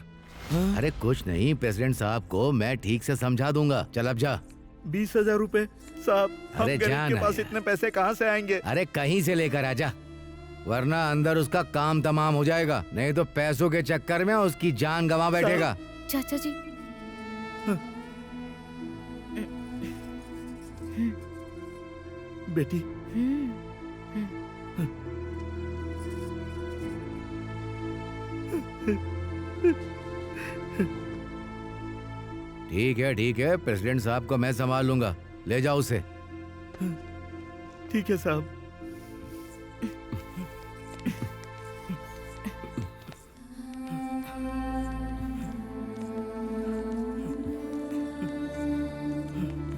अरे कुछ नहीं, प्रेसिडेंट साहब को मैं ठीक से समझा दूंगा। चल अब जा।
20,000 रुपए साहब, हम
अरे
गरीब
जाना
के पास
है।
इतने पैसे कहाँ से आएंगे?
अरे कहीं से लेकर आजा, वरना अंदर उसका काम तमाम हो जाएगा। नहीं तो पैसों के चक्कर में उसकी जान गंवा बैठेगा।
चाचा जी,
बेटी,
ठीक है, प्रेसिडेंट साहब को मैं संभाल लूंगा। ले जाओ उसे।
ठीक है साहब।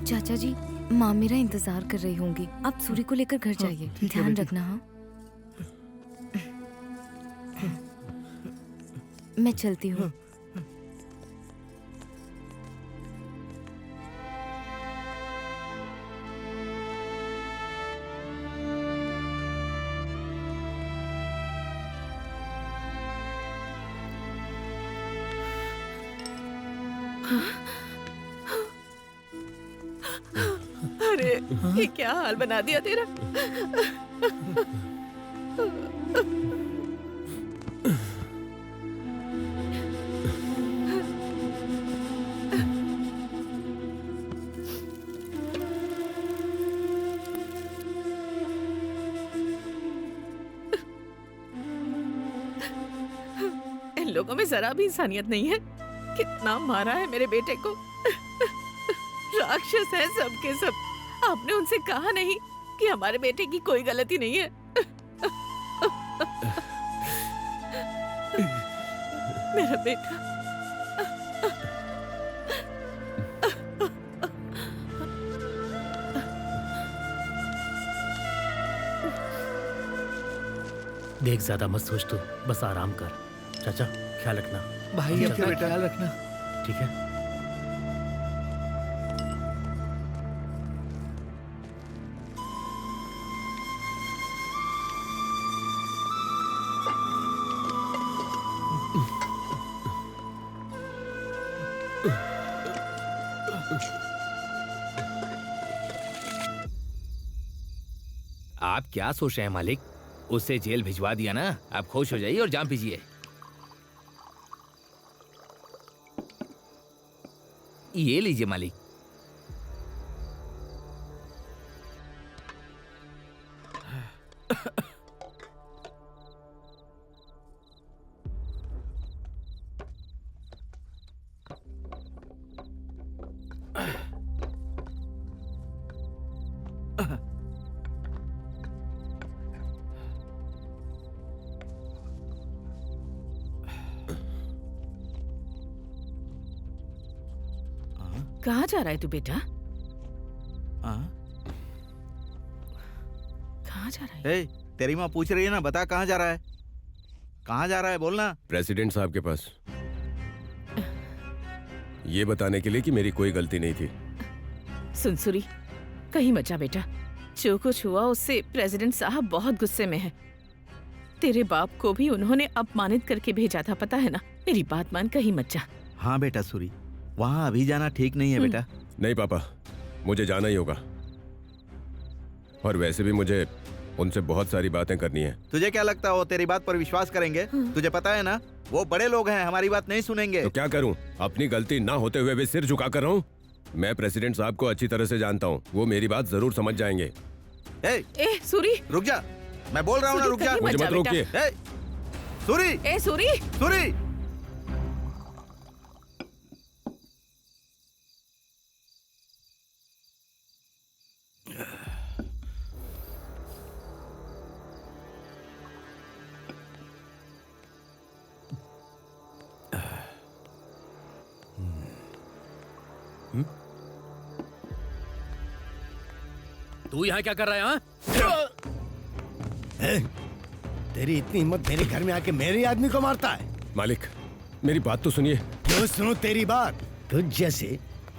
चाचा जी, माँ मेरा इंतजार कर रही होंगी। आप सूरी को लेकर घर जाइए।
ठीक है
ध्यान
बेटी।
रखना। हाँ, मैं चलती हूँ।
अरे ये क्या हाल बना दिया तेरा। इन लोगों में जरा भी इंसानियत नहीं है। कितना मारा है मेरे बेटे को। राक्षस है सब के सब। आपने उनसे कहा नहीं कि हमारे बेटे की कोई गलती नहीं है। मेरा बेटा।
देख, ज्यादा मत सोच तू, बस आराम कर। चाचा ख्याल रखना।
भाई अपना ख्याल रखना।
ठीक है।
आप क्या सोच रहे हैं मालिक? उससे जेल भिजवा दिया ना, आप खुश हो जाइए और जान पीजिए। ये लीजिए मालिक।
कहाँ जा रहा है तू बेटा? कहाँ जा रहा है?
तेरी माँ पूछ रही है ना, बता कहाँ जा रहा है? कहाँ जा रहा है बोलना।
प्रेसिडेंट साहब के पास, ये बताने के लिए कि मेरी कोई गलती नहीं थी।
सुनसुरी, कहीं मत जा बेटा। जो कुछ हुआ उससे प्रेसिडेंट साहब बहुत गुस्से में है। तेरे बाप को भी उन्होंने अपमानित करके भेजा था, पता है ना। मेरी बात मान, कहीं मत जा।
हाँ बेटा सूरी, वहाँ अभी जाना ठीक नहीं है बेटा।
नहीं पापा, मुझे जाना ही होगा। और वैसे भी मुझे उनसे बहुत सारी बातें करनी है।
तुझे क्या लगता है वो तेरी बात पर विश्वास करेंगे? तुझे पता है ना, वो बड़े लोग हैं, हमारी बात नहीं सुनेंगे।
तो क्या करूं? अपनी गलती ना होते हुए भी सिर झुका कर रहा हूं। मैं प्रेसिडेंट साहब को अच्छी तरह से जानता हूं, वो मेरी बात जरूर समझ जाएंगे।
ए सूरी,
रुक जा, मैं बोल रहा हूँ ना, रुक जा।
मुझे मत रोकिए।
सूरी,
ए सूरी,
सूरी।
तू यहाँ क्या कर रहा है? हाँ?
तेरी इतनी हिम्मत मेरे घर में आके मेरे आदमी को मारता है?
मालिक, मेरी बात तो सुनिए।
क्यों सुनो तेरी बात? तुझ जैसे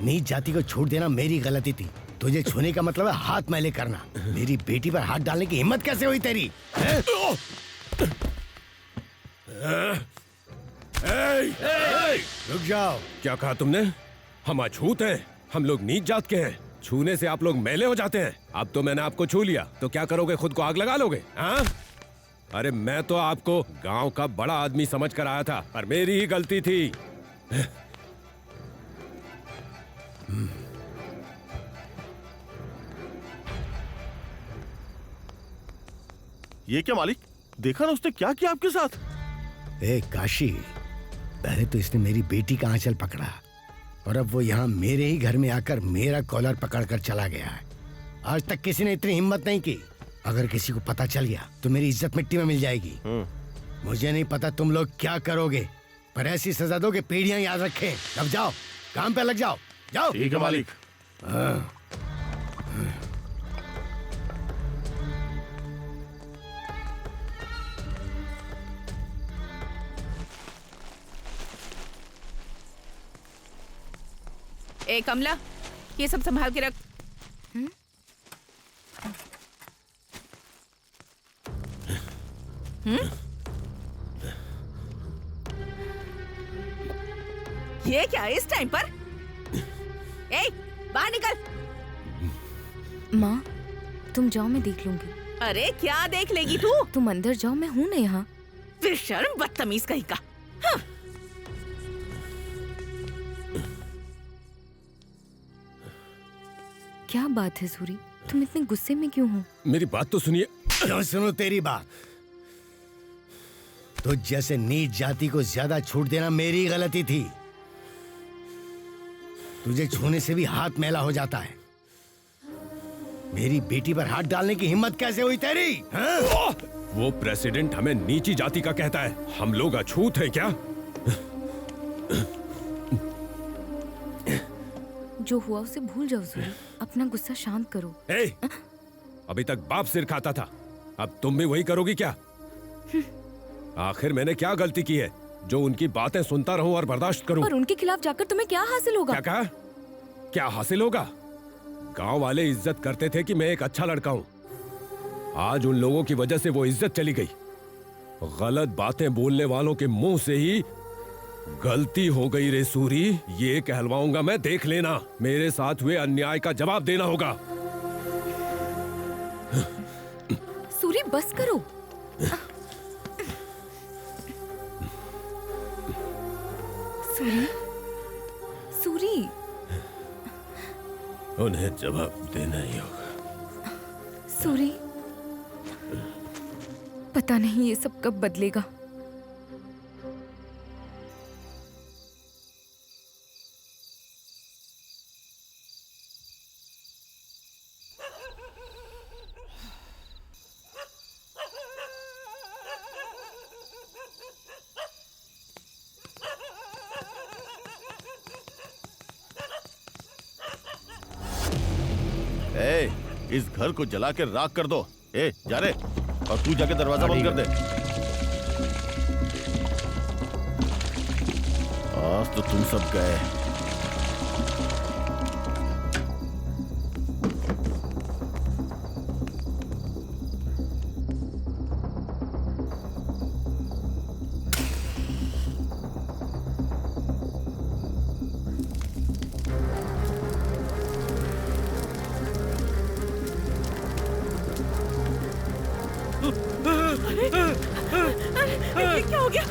नीच जाति को छोड़ देना मेरी गलती थी। तुझे छूने का मतलब है हाथ मैले करना। मेरी बेटी पर हाथ डालने की हिम्मत कैसे हुई तेरी? रुक जाओ।
क्या कहा तुमने? हम अछूत हैं, हम लोग नीच जात के हैं। छूने से आप लोग मैले हो जाते हैं। अब तो मैंने आपको छू लिया तो क्या करोगे? खुद को आग लगा लोगे? हाँ? अरे मैं तो आपको गांव का बड़ा आदमी समझ कर आया था, पर मेरी ही गलती थी।
ये क्या मालिक? देखा ना उसने क्या किया आपके साथ?
ए काशी, पहले तो इसने मेरी बेटी का आंचल पकड़ा और अब वो यहाँ मेरे ही घर में आकर मेरा कॉलर पकड़कर चला गया है। आज तक किसी ने इतनी हिम्मत नहीं की। अगर किसी को पता चल गया तो मेरी इज्जत मिट्टी में मिल जाएगी। मुझे नहीं पता तुम लोग क्या करोगे, पर ऐसी सजा दो कि पीढ़ियां याद रखें। अब जाओ, काम पे लग जाओ। जाओ।
ठीक है मालिक।
ए कमला, ये सब संभाल के रख। ये क्या इस टाइम पर? ए, बाहर निकल।
माँ तुम जाओ, मैं देख लूंगी।
अरे क्या देख लेगी तू?
तुम अंदर जाओ, मैं हूँ ना यहाँ।
बेशर्म बदतमीज कहीं का। हाँ।
क्या बात है सूरी, तुम इतने गुस्से में क्यों हो?
मेरी बात तो सुनिए।
क्यों सुनो तेरी बात? तुझ जैसे नीच जाति को ज्यादा छूट देना मेरी गलती थी। तुझे छूने से भी हाथ मैला हो जाता है। मेरी बेटी पर हाथ डालने की हिम्मत कैसे हुई तेरी? हाँ?
वो प्रेसिडेंट हमें नीची जाति का कहता है, हम लोग अछूत हैं क्या?
जो हुआ उसे भूल जाओ सूरी, अपना गुस्सा शांत करो।
ए, अभी तक बाप सिर खाता था, अब तुम भी वही करोगी क्या? आखिर मैंने क्या गलती की है जो उनकी बातें सुनता रहूं और बर्दाश्त करूं?
और उनके खिलाफ जाकर तुम्हें क्या हासिल होगा?
क्या कहा? क्या हासिल होगा? गांव वाले इज्जत करते थे कि मैं एक अच्छा लड़का हूं। आज उन लोगों की वजह से वो इज्जत चली गई। गलत बातें बोलने वालों के मुंह से ही गलती हो गई रे सूरी, ये कहलवाऊंगा मैं, देख लेना। मेरे साथ हुए अन्याय का जवाब देना होगा।
सूरी बस करो। सूरी, सूरी,
उन्हें जवाब देना ही होगा।
सूरी, पता नहीं ये सब कब बदलेगा।
ए, इस घर को जला के राख कर दो। ए, जा रे, और तू जाके दरवाजा बंद कर दे। आज तो तुम सब गए।
ये क्या हो गया?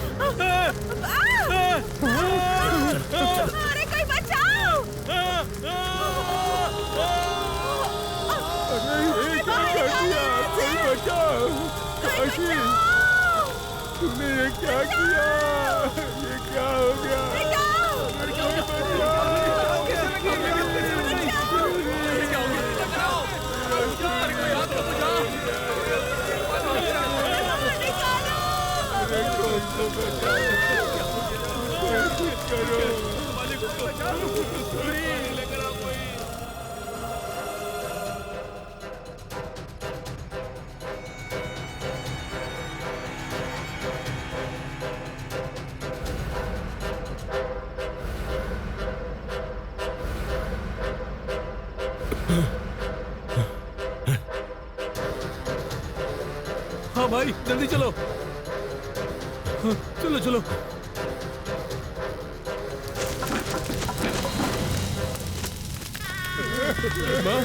अरे कोई बचाओ!
तुमने ये क्या किया? ये क्या हो गया? हाँ भाई, जल्दी चलो। चलो चलो। माँ,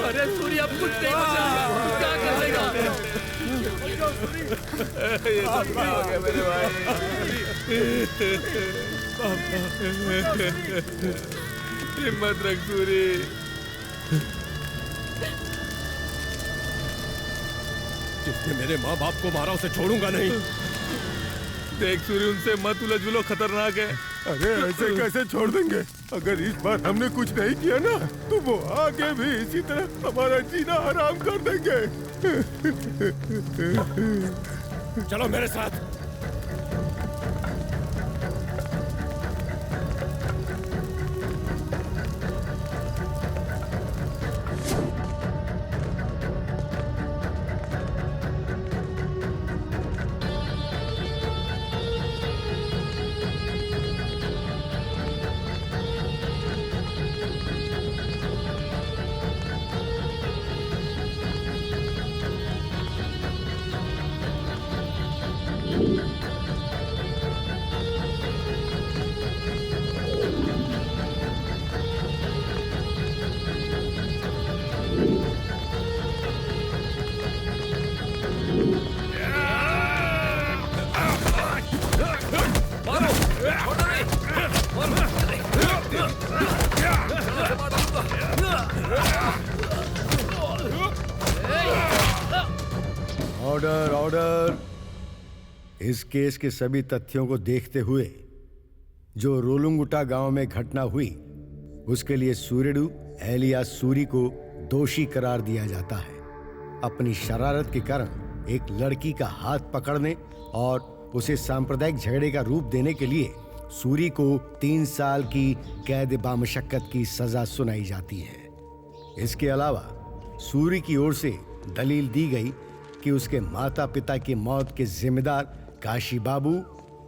अरे सूरी अब कुछ नहीं बचा, क्या करेगा? ये सब क्या हो गया मेरे भाई? हिम्मत रख सूरी।
जिसने मेरे माँ बाप को मारा उसे छोड़ूंगा नहीं।
देख सूरी, उनसे मत उलझ, वो लोग खतरनाक है।
अरे ऐसे कैसे छोड़ देंगे? अगर इस बार हमने कुछ नहीं किया ना, तो वो आगे भी इसी तरह हमारा जीना हराम कर देंगे।
चलो मेरे साथ।
Order order. इस केस के सभी तथ्यों को देखते हुए जो रोलुंगुटा गांव में घटना हुई उसके लिए सूर्यडू एलिया सूरी को दोषी करार दिया जाता है। अपनी शरारत के कारण एक लड़की का हाथ पकड़ने और उसे सांप्रदायिक झगड़े का रूप देने के लिए सूरी को 3 साल की कैद बामशक्कत की सजा सुनाई जाती है। इसके अलावा सूरी की ओर से दलील दी गई कि उसके माता पिता की मौत के जिम्मेदार काशी बाबू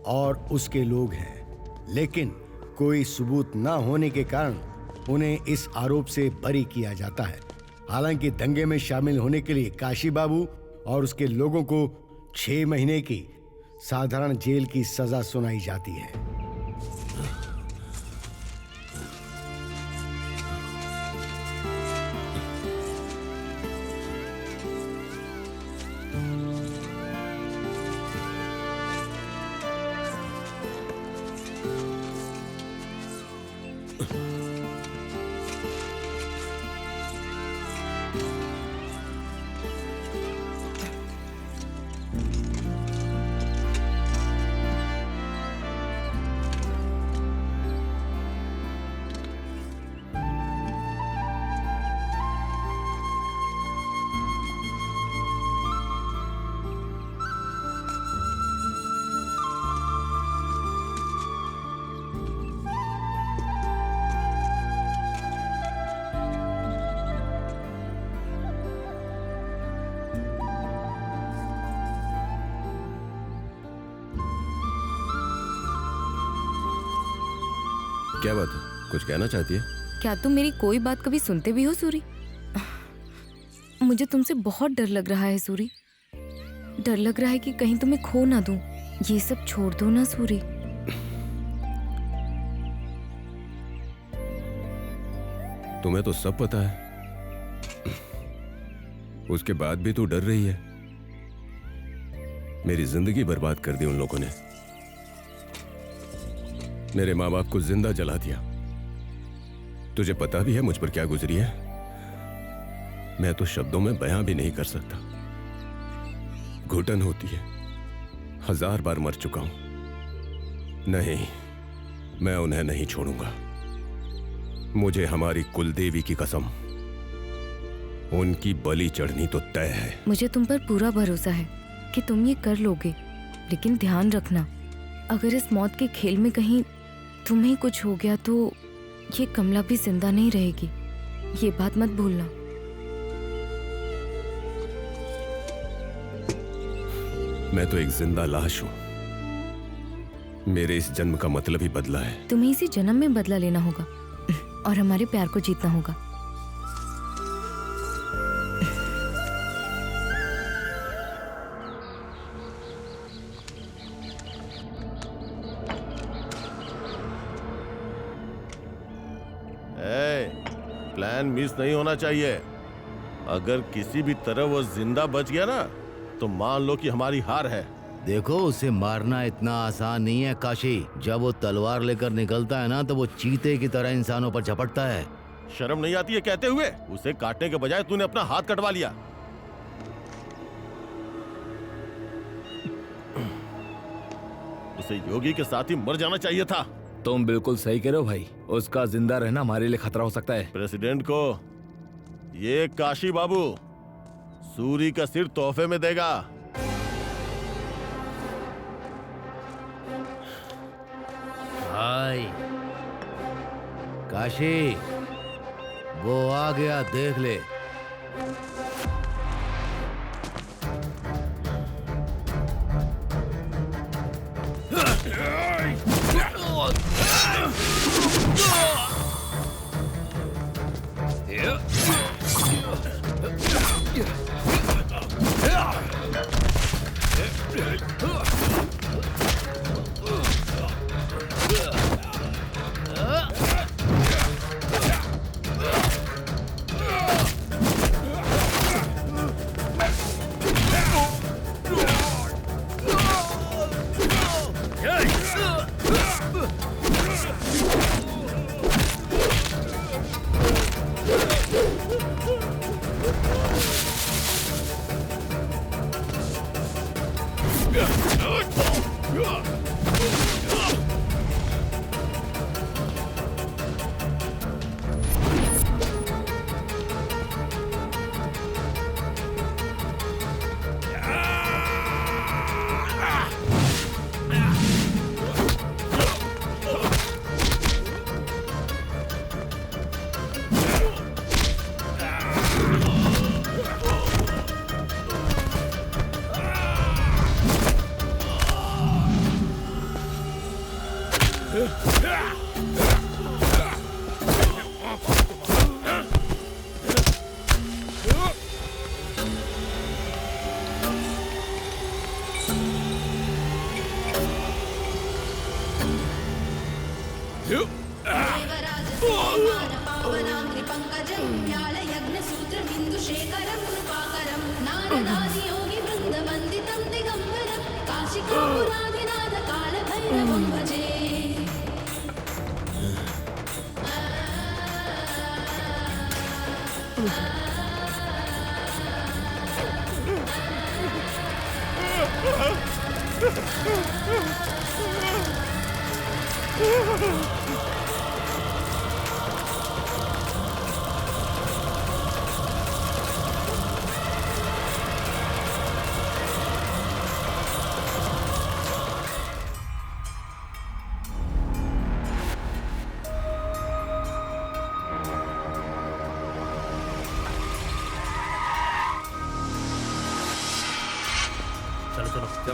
और उसके लोग हैं, लेकिन कोई सबूत न होने के कारण उन्हें इस आरोप से बरी किया जाता है। हालांकि दंगे में शामिल होने के लिए काशी बाबू और उसके लोगों को 6 महीने की साधारण जेल की सजा सुनाई जाती है।
क्या बात है, कुछ कहना चाहती है?
क्या तुम मेरी कोई बात कभी सुनते भी हो सूरी? मुझे तुमसे बहुत डर लग रहा है सूरी। डर लग रहा है कि कहीं तुम्हें खो ना दूं। ये सब छोड़ दो ना सूरी।
तुम्हें तो सब पता है, उसके बाद भी तू डर रही है। मेरी जिंदगी बर्बाद कर दी उन लोगों ने। मेरे माँ बाप को जिंदा जला दिया। तुझे पता भी है मुझ पर क्या गुजरी है? मैं तो शब्दों में बयां भी नहीं कर सकता। घुटन होती है। 1000 बार मर चुका हूं। नहीं, मैं उन्हें नहीं छोड़ूंगा। मुझे हमारी कुलदेवी की कसम, उनकी बलि चढ़नी तो तय है।
मुझे तुम पर पूरा भरोसा है कि तुम ये कर लोगे, लेकिन ध्यान रखना, अगर इस मौत के खेल में कहीं तुम्हें कुछ हो गया तो ये कमला भी जिंदा नहीं रहेगी। ये बात मत भूलना।
मैं तो एक जिंदा लाश हूं। मेरे इस जन्म का मतलब ही बदला है।
तुम्हें इसी जन्म में बदला लेना होगा और हमारे प्यार को जीतना होगा।
प्लान मिस नहीं होना चाहिए। अगर किसी भी तरह वो जिंदा बच गया ना तो मान लो कि हमारी हार है।
देखो, उसे मारना इतना आसान नहीं है काशी। जब वो तलवार लेकर निकलता है ना तो वो चीते की तरह इंसानों पर झपटता है।
शर्म नहीं आती है कहते हुए? उसे काटने के बजाय तूने अपना हाथ कटवा लिया। उसे योगी के साथ ही मर जाना चाहिए था।
तुम बिल्कुल सही कह रहे हो भाई। उसका जिंदा रहना हमारे लिए खतरा हो सकता है।
प्रेसिडेंट को ये काशी बाबू सूरी का सिर तोहफे में देगा।
भाई काशी, वो आ गया, देख ले।
चलो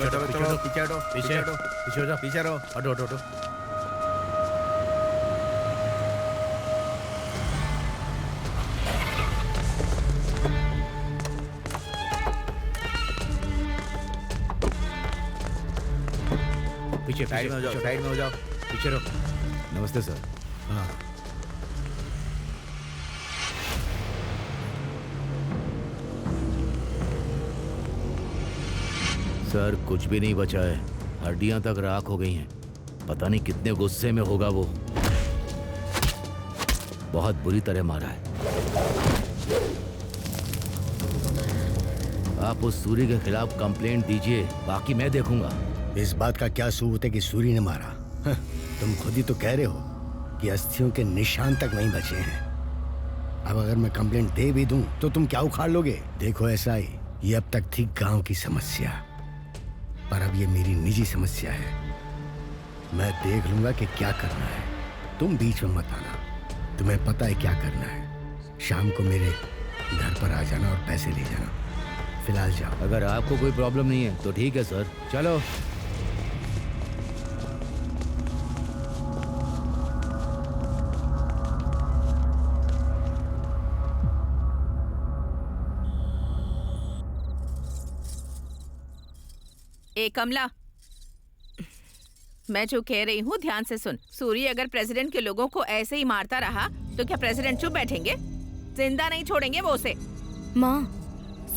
चलो
चलो पीछे हटो
पीछे
हटो
पीछे हो जाओ,
पीछे रहो।
हटो हटो हटो। पीछे
साइड में हो जाओ,
पीछे
साइड में हो जाओ।
पीछे रहो।
नमस्ते सर।
हाँ
सर कुछ भी नहीं बचा है, हड्डियां तक राख हो गई हैं। पता नहीं कितने गुस्से में होगा वो। बहुत बुरी तरह मारा है। आप उस सूरी के खिलाफ कंप्लेंट दीजिए, बाकी मैं देखूंगा।
इस बात का क्या सबूत है कि सूरी ने मारा? तुम खुद ही तो कह रहे हो कि अस्थियों के निशान तक नहीं बचे हैं। अब अगर मैं कंप्लेंट दे भी दूं तो तुम क्या उखाड़ लोगे? देखो ऐसा ही, ये अब तक थी गांव की समस्या, पर अब ये मेरी निजी समस्या है। मैं देख लूंगा कि क्या करना है, तुम बीच में मत आना। तुम्हें पता है क्या करना है। शाम को मेरे घर पर आ जाना और पैसे ले जाना। फिलहाल जाओ।
अगर आपको कोई प्रॉब्लम नहीं है तो ठीक है सर, चलो।
ए कमला, मैं जो कह रही हूँ ध्यान से सुन। सूरी अगर प्रेसिडेंट के लोगों को ऐसे ही मारता रहा तो क्या प्रेसिडेंट चुप बैठेंगे? जिंदा नहीं छोड़ेंगे वो उसे।
माँ,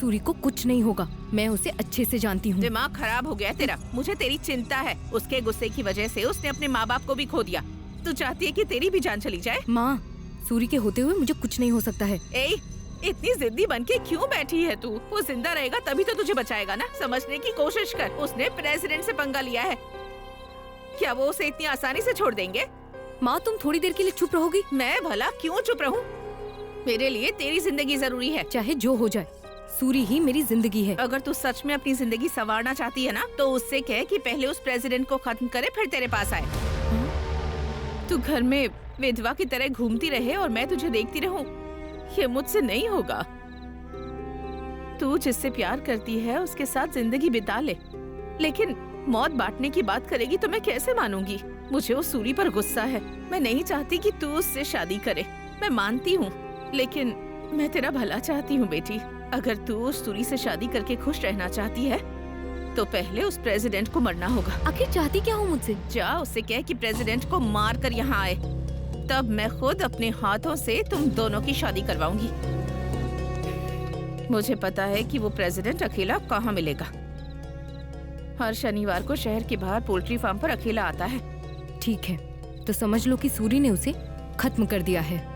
सूरी को कुछ नहीं होगा, मैं उसे अच्छे से जानती हूँ।
दिमाग खराब हो गया तेरा। मुझे तेरी चिंता है। उसके गुस्से की वजह से उसने अपने माँ बाप को भी खो दिया। तू चाहती है कि तेरी भी जान चली जाए?
माँ, सूरी के होते हुए मुझे कुछ नहीं हो सकता है।
ए, इतनी जिद्दी बनके क्यों बैठी है तू? वो जिंदा रहेगा तभी तो तुझे बचाएगा ना। समझने की कोशिश कर। उसने प्रेसिडेंट से पंगा लिया है। क्या वो उसे इतनी आसानी से छोड़ देंगे?
माँ, तुम थोड़ी देर के लिए चुप रहोगी?
मैं भला क्यों चुप रहूं? मेरे लिए तेरी जिंदगी जरूरी है।
चाहे जो हो जाए, सूरी ही मेरी जिंदगी है।
अगर तू सच में अपनी जिंदगी संवारना चाहती है ना, तो उससे कह कि पहले उस प्रेसिडेंट को खत्म करे फिर तेरे पास आए। तू घर में विधवा की तरह घूमती रहे और मैं तुझे देखती रहूं, ये मुझसे नहीं होगा। तू जिससे प्यार करती है उसके साथ जिंदगी बिता ले, लेकिन मौत बांटने की बात करेगी तो मैं कैसे मानूंगी? मुझे उस सूरी पर गुस्सा है। मैं नहीं चाहती कि तू उससे शादी करे। मैं मानती हूँ, लेकिन मैं तेरा भला चाहती हूँ बेटी। अगर तू उस सूरी से शादी करके खुश रहना चाहती है तो पहले उस प्रेसिडेंट को मरना होगा।
आखिर चाहती क्या हूँ मुझसे?
जा उससे कह कि प्रेसिडेंट को मार कर यहाँ आए, तब मैं खुद अपने हाथों से तुम दोनों की शादी करवाऊंगी। मुझे पता है कि वो प्रेसिडेंट अकेला कहाँ मिलेगा। हर शनिवार को शहर के बाहर पोल्ट्री फार्म पर अकेला आता है।
ठीक है, तो समझ लो कि सूरी ने उसे खत्म कर दिया है।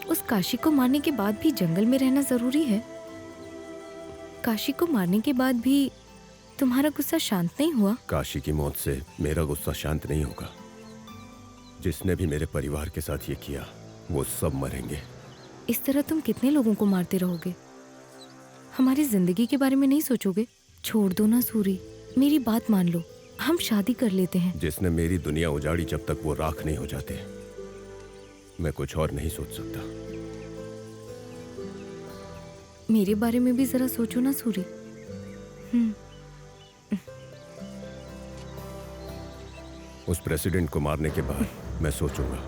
उस काशी को मारने के बाद भी जंगल में रहना जरूरी है? काशी को मारने के बाद भी तुम्हारा गुस्सा शांत नहीं हुआ?
काशी की मौत से मेरा गुस्सा शांत नहीं होगा। जिसने भी मेरे परिवार के साथ ये किया वो सब मरेंगे।
इस तरह तुम कितने लोगों को मारते रहोगे? हमारी जिंदगी के बारे में नहीं सोचोगे? छोड़ दो ना सूरी, मेरी बात मान लो, हम शादी कर लेते हैं।
जिसने मेरी दुनिया उजाड़ी, जब तक वो राख नहीं हो जाते मैं कुछ और नहीं सोच सकता।
मेरे बारे में भी जरा सोचो ना सूरी।
उस प्रेसिडेंट को मारने के बाद मैं सोचूंगा।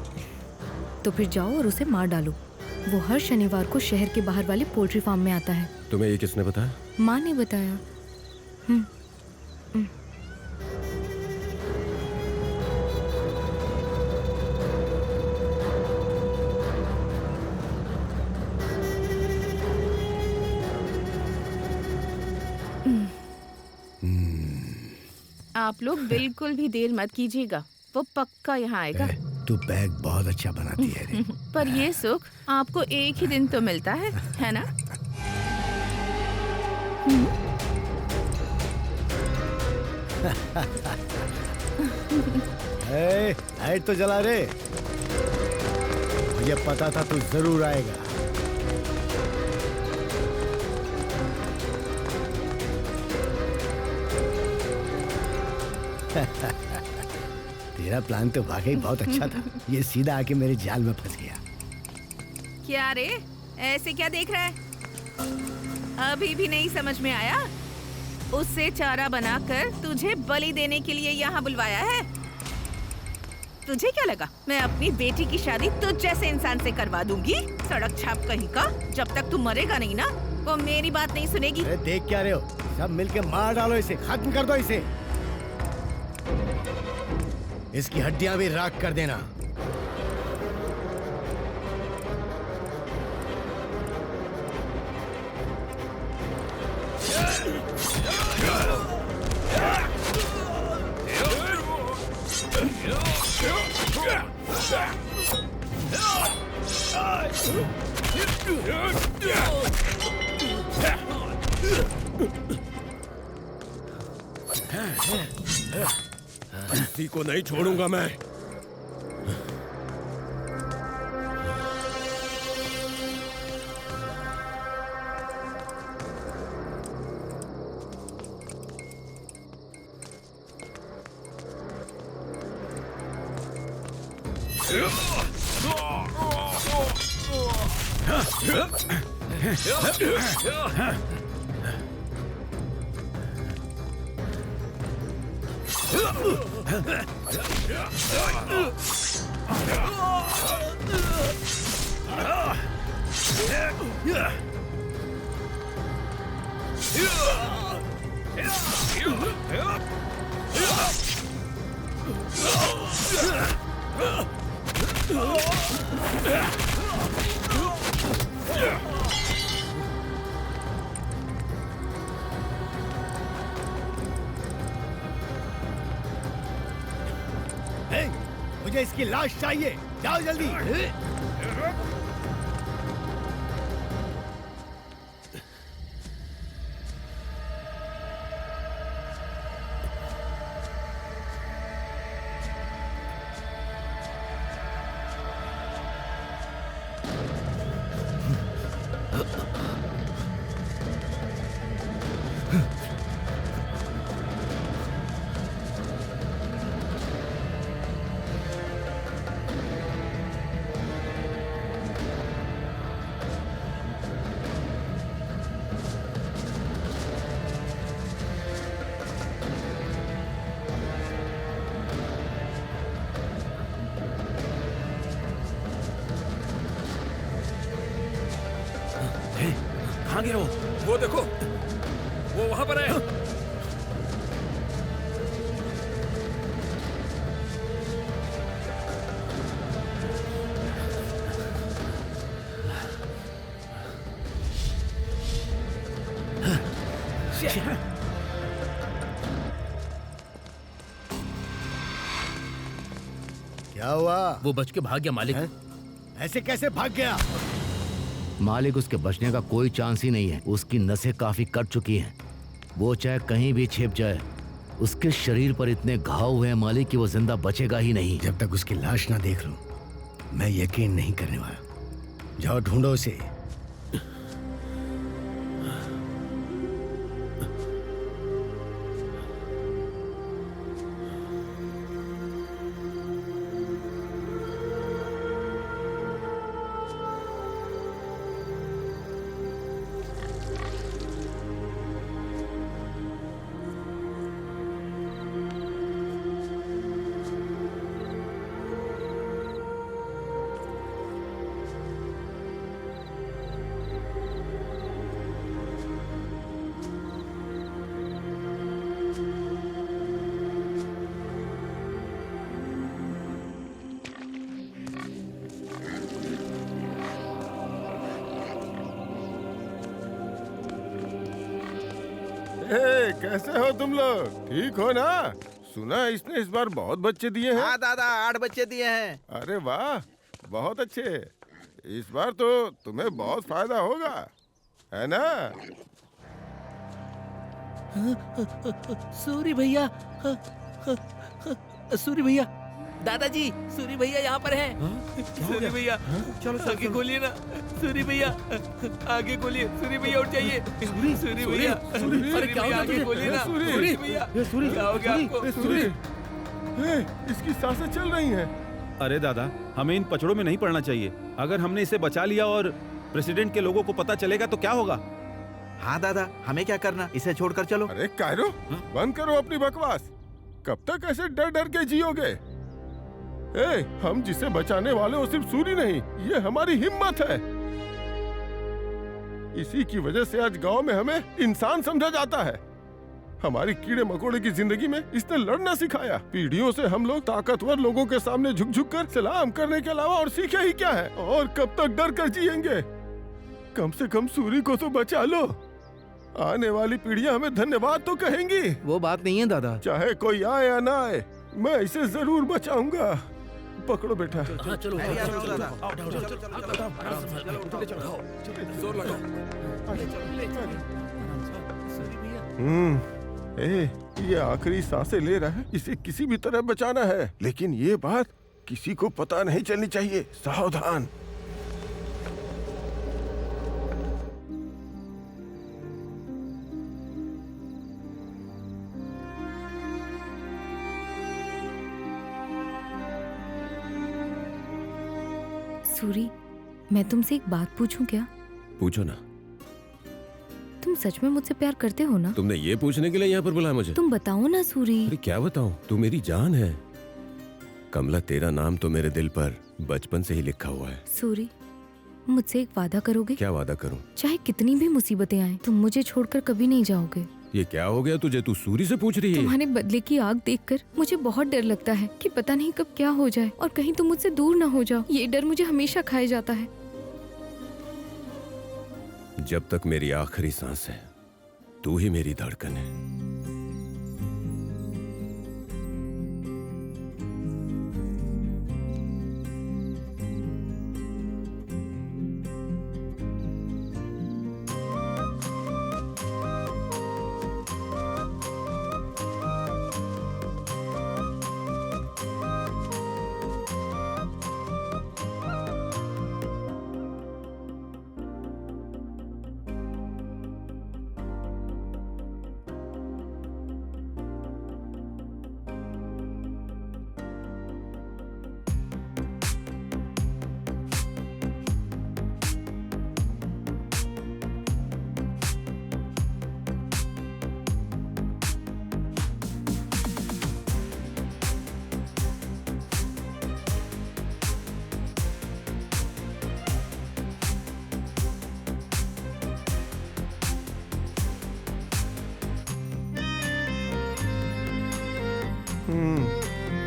तो फिर जाओ और उसे मार डालो। वो हर शनिवार को शहर के बाहर वाले पोल्ट्री फार्म में आता है।
तुम्हें ये किसने बताया?
माँ ने बताया।
आप लोग बिल्कुल भी देर मत कीजिएगा, वो पक्का यहाँ आएगा।
तू बैग बहुत अच्छा बनाती है रे।
पर ये सुख आपको एक ही दिन तो मिलता है ना?
लाइट तो जला रे, मुझे पता था तू जरूर आएगा। तेरा प्लान तो वाकई बहुत अच्छा था। ये सीधा आके मेरे जाल में फंस गया।
क्या रे, ऐसे क्या देख रहा है? अभी भी नहीं समझ में आया? उससे चारा बनाकर तुझे बलि देने के लिए यहाँ बुलवाया है। तुझे क्या लगा मैं अपनी बेटी की शादी तुझ जैसे इंसान से करवा दूंगी? सड़क छाप कहीं का। जब तक तू मरेगा नहीं ना, वो मेरी बात नहीं सुनेगी।
अरे देख क्या रहे हो, सब मिलके मार डालो इसे, खत्म कर दो इसे। इसकी हड्डियां भी राख कर देना।
किसी को नहीं छोड़ूंगा मैं।
मुझे इसकी लाश चाहिए, जाओ जल्दी।
कहाँ गया वो देखो, वो वहां पर है।
क्या हुआ?
वो बच के भाग गया मालिक।
ऐसे कैसे भाग गया?
मालिक, उसके बचने का कोई चांस ही नहीं है। उसकी नसें काफी कट चुकी हैं। वो चाहे कहीं भी छिप जाए, उसके शरीर पर इतने घाव हुए हैं मालिक कि वो जिंदा बचेगा ही नहीं।
जब तक उसकी लाश ना देख लूं, मैं यकीन नहीं करने वाला। जाओ ढूंढो उसे।
कैसे हो तुम लोग? ठीक हो ना? सुना इसने इस बार बहुत बच्चे दिए हैं।
हाँ दादा, 8 बच्चे दिए हैं।
अरे वाह, बहुत अच्छे। इस बार तो तुम्हें बहुत फायदा होगा, है ना?
सूरी भैया, सूरी भैया, दादाजी, सूरी भैया यहाँ पर हैं। सूरी भैया, चलो आगे खोलिए ना। सूरी भैया, आगे खोलिए। सूरी भैया उठ जाइए। सूरी भैया, अरे क्या हो गया? आगे खोलिए ना। सूरी भैया, क्या हो गया आपको? सूरी,
इसकी सांसें चल रही हैं।
अरे दादा, हमें इन पचड़ों में नहीं पड़ना चाहिए। अगर हमने इसे बचा लिया और प्रेसिडेंट के लोगों को पता चलेगा तो क्या होगा?
हाँ दादा, हमें क्या करना? इसे छोड़कर चलो।
अरे कायरो, बंद करो अपनी बकवास। कब तक ऐसे डर डर के जियोगे? हम जिसे बचाने वाले वो सिर्फ सूरी नहीं, ये हमारी हिम्मत है। इसी की वजह से आज गांव में हमें इंसान समझा जाता है। हमारी कीड़े मकोड़े की जिंदगी में इसने लड़ना सिखाया। पीढ़ियों से हम लोग ताकतवर लोगों के सामने झुक झुक कर सलाम करने के अलावा और सीखे ही क्या है? और कब तक डर कर जिएंगे? कम से कम सूरी को तो बचा लो। आने वाली पीढ़ियां हमें धन्यवाद तो कहेंगी।
वो बात नहीं है दादा।
चाहे कोई आए या ना आए, मैं इसे जरूर बचाऊंगा। पकड़ो बेटा।
चलो,
ये आखिरी सांसें ले रहा है, इसे किसी भी तरह बचाना है। लेकिन ये बात किसी को पता नहीं चलनी चाहिए। सावधान।
सूरी, मैं तुमसे एक बात पूछूं क्या?
पूछो ना।
तुम सच में मुझसे प्यार करते हो ना?
तुमने ये पूछने के लिए यहाँ पर बुलाया मुझे?
तुम बताओ ना सूरी।
अरे क्या बताऊं? तू मेरी जान है। कमला, तेरा नाम तो मेरे दिल पर बचपन से ही लिखा हुआ है।
सूरी, मुझसे एक वादा करोगे?
क्या वादा करूं?
चाहे कितनी भी मुसीबतें आए, तुम मुझे छोड़कर कभी नहीं जाओगे।
ये क्या हो गया तुझे? तू सूरी से पूछ रही है?
तुम्हारे बदले की आग देखकर मुझे बहुत डर लगता है कि पता नहीं कब क्या हो जाए और कहीं तुम मुझसे दूर न हो जाओ। ये डर मुझे हमेशा खाए जाता है।
जब तक मेरी आखिरी सांस है, तू ही मेरी धड़कन है।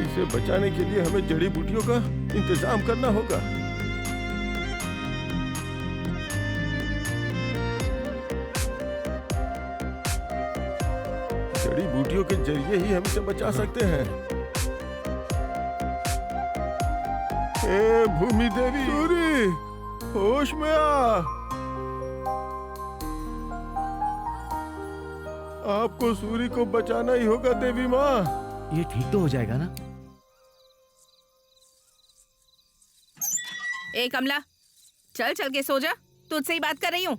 इसे बचाने के लिए हमें जड़ी बूटियों का इंतजाम करना होगा। जड़ी बूटियों के जरिए ही हम इसे बचा सकते हैं। ए भूमि देवी, सूरी, होश में आ। आपको सूरी को बचाना ही होगा देवी माँ।
ये ठीक तो हो जाएगा ना?
ए कमला, चल चल के सो जा, तुझसे ही बात कर रही हूँ।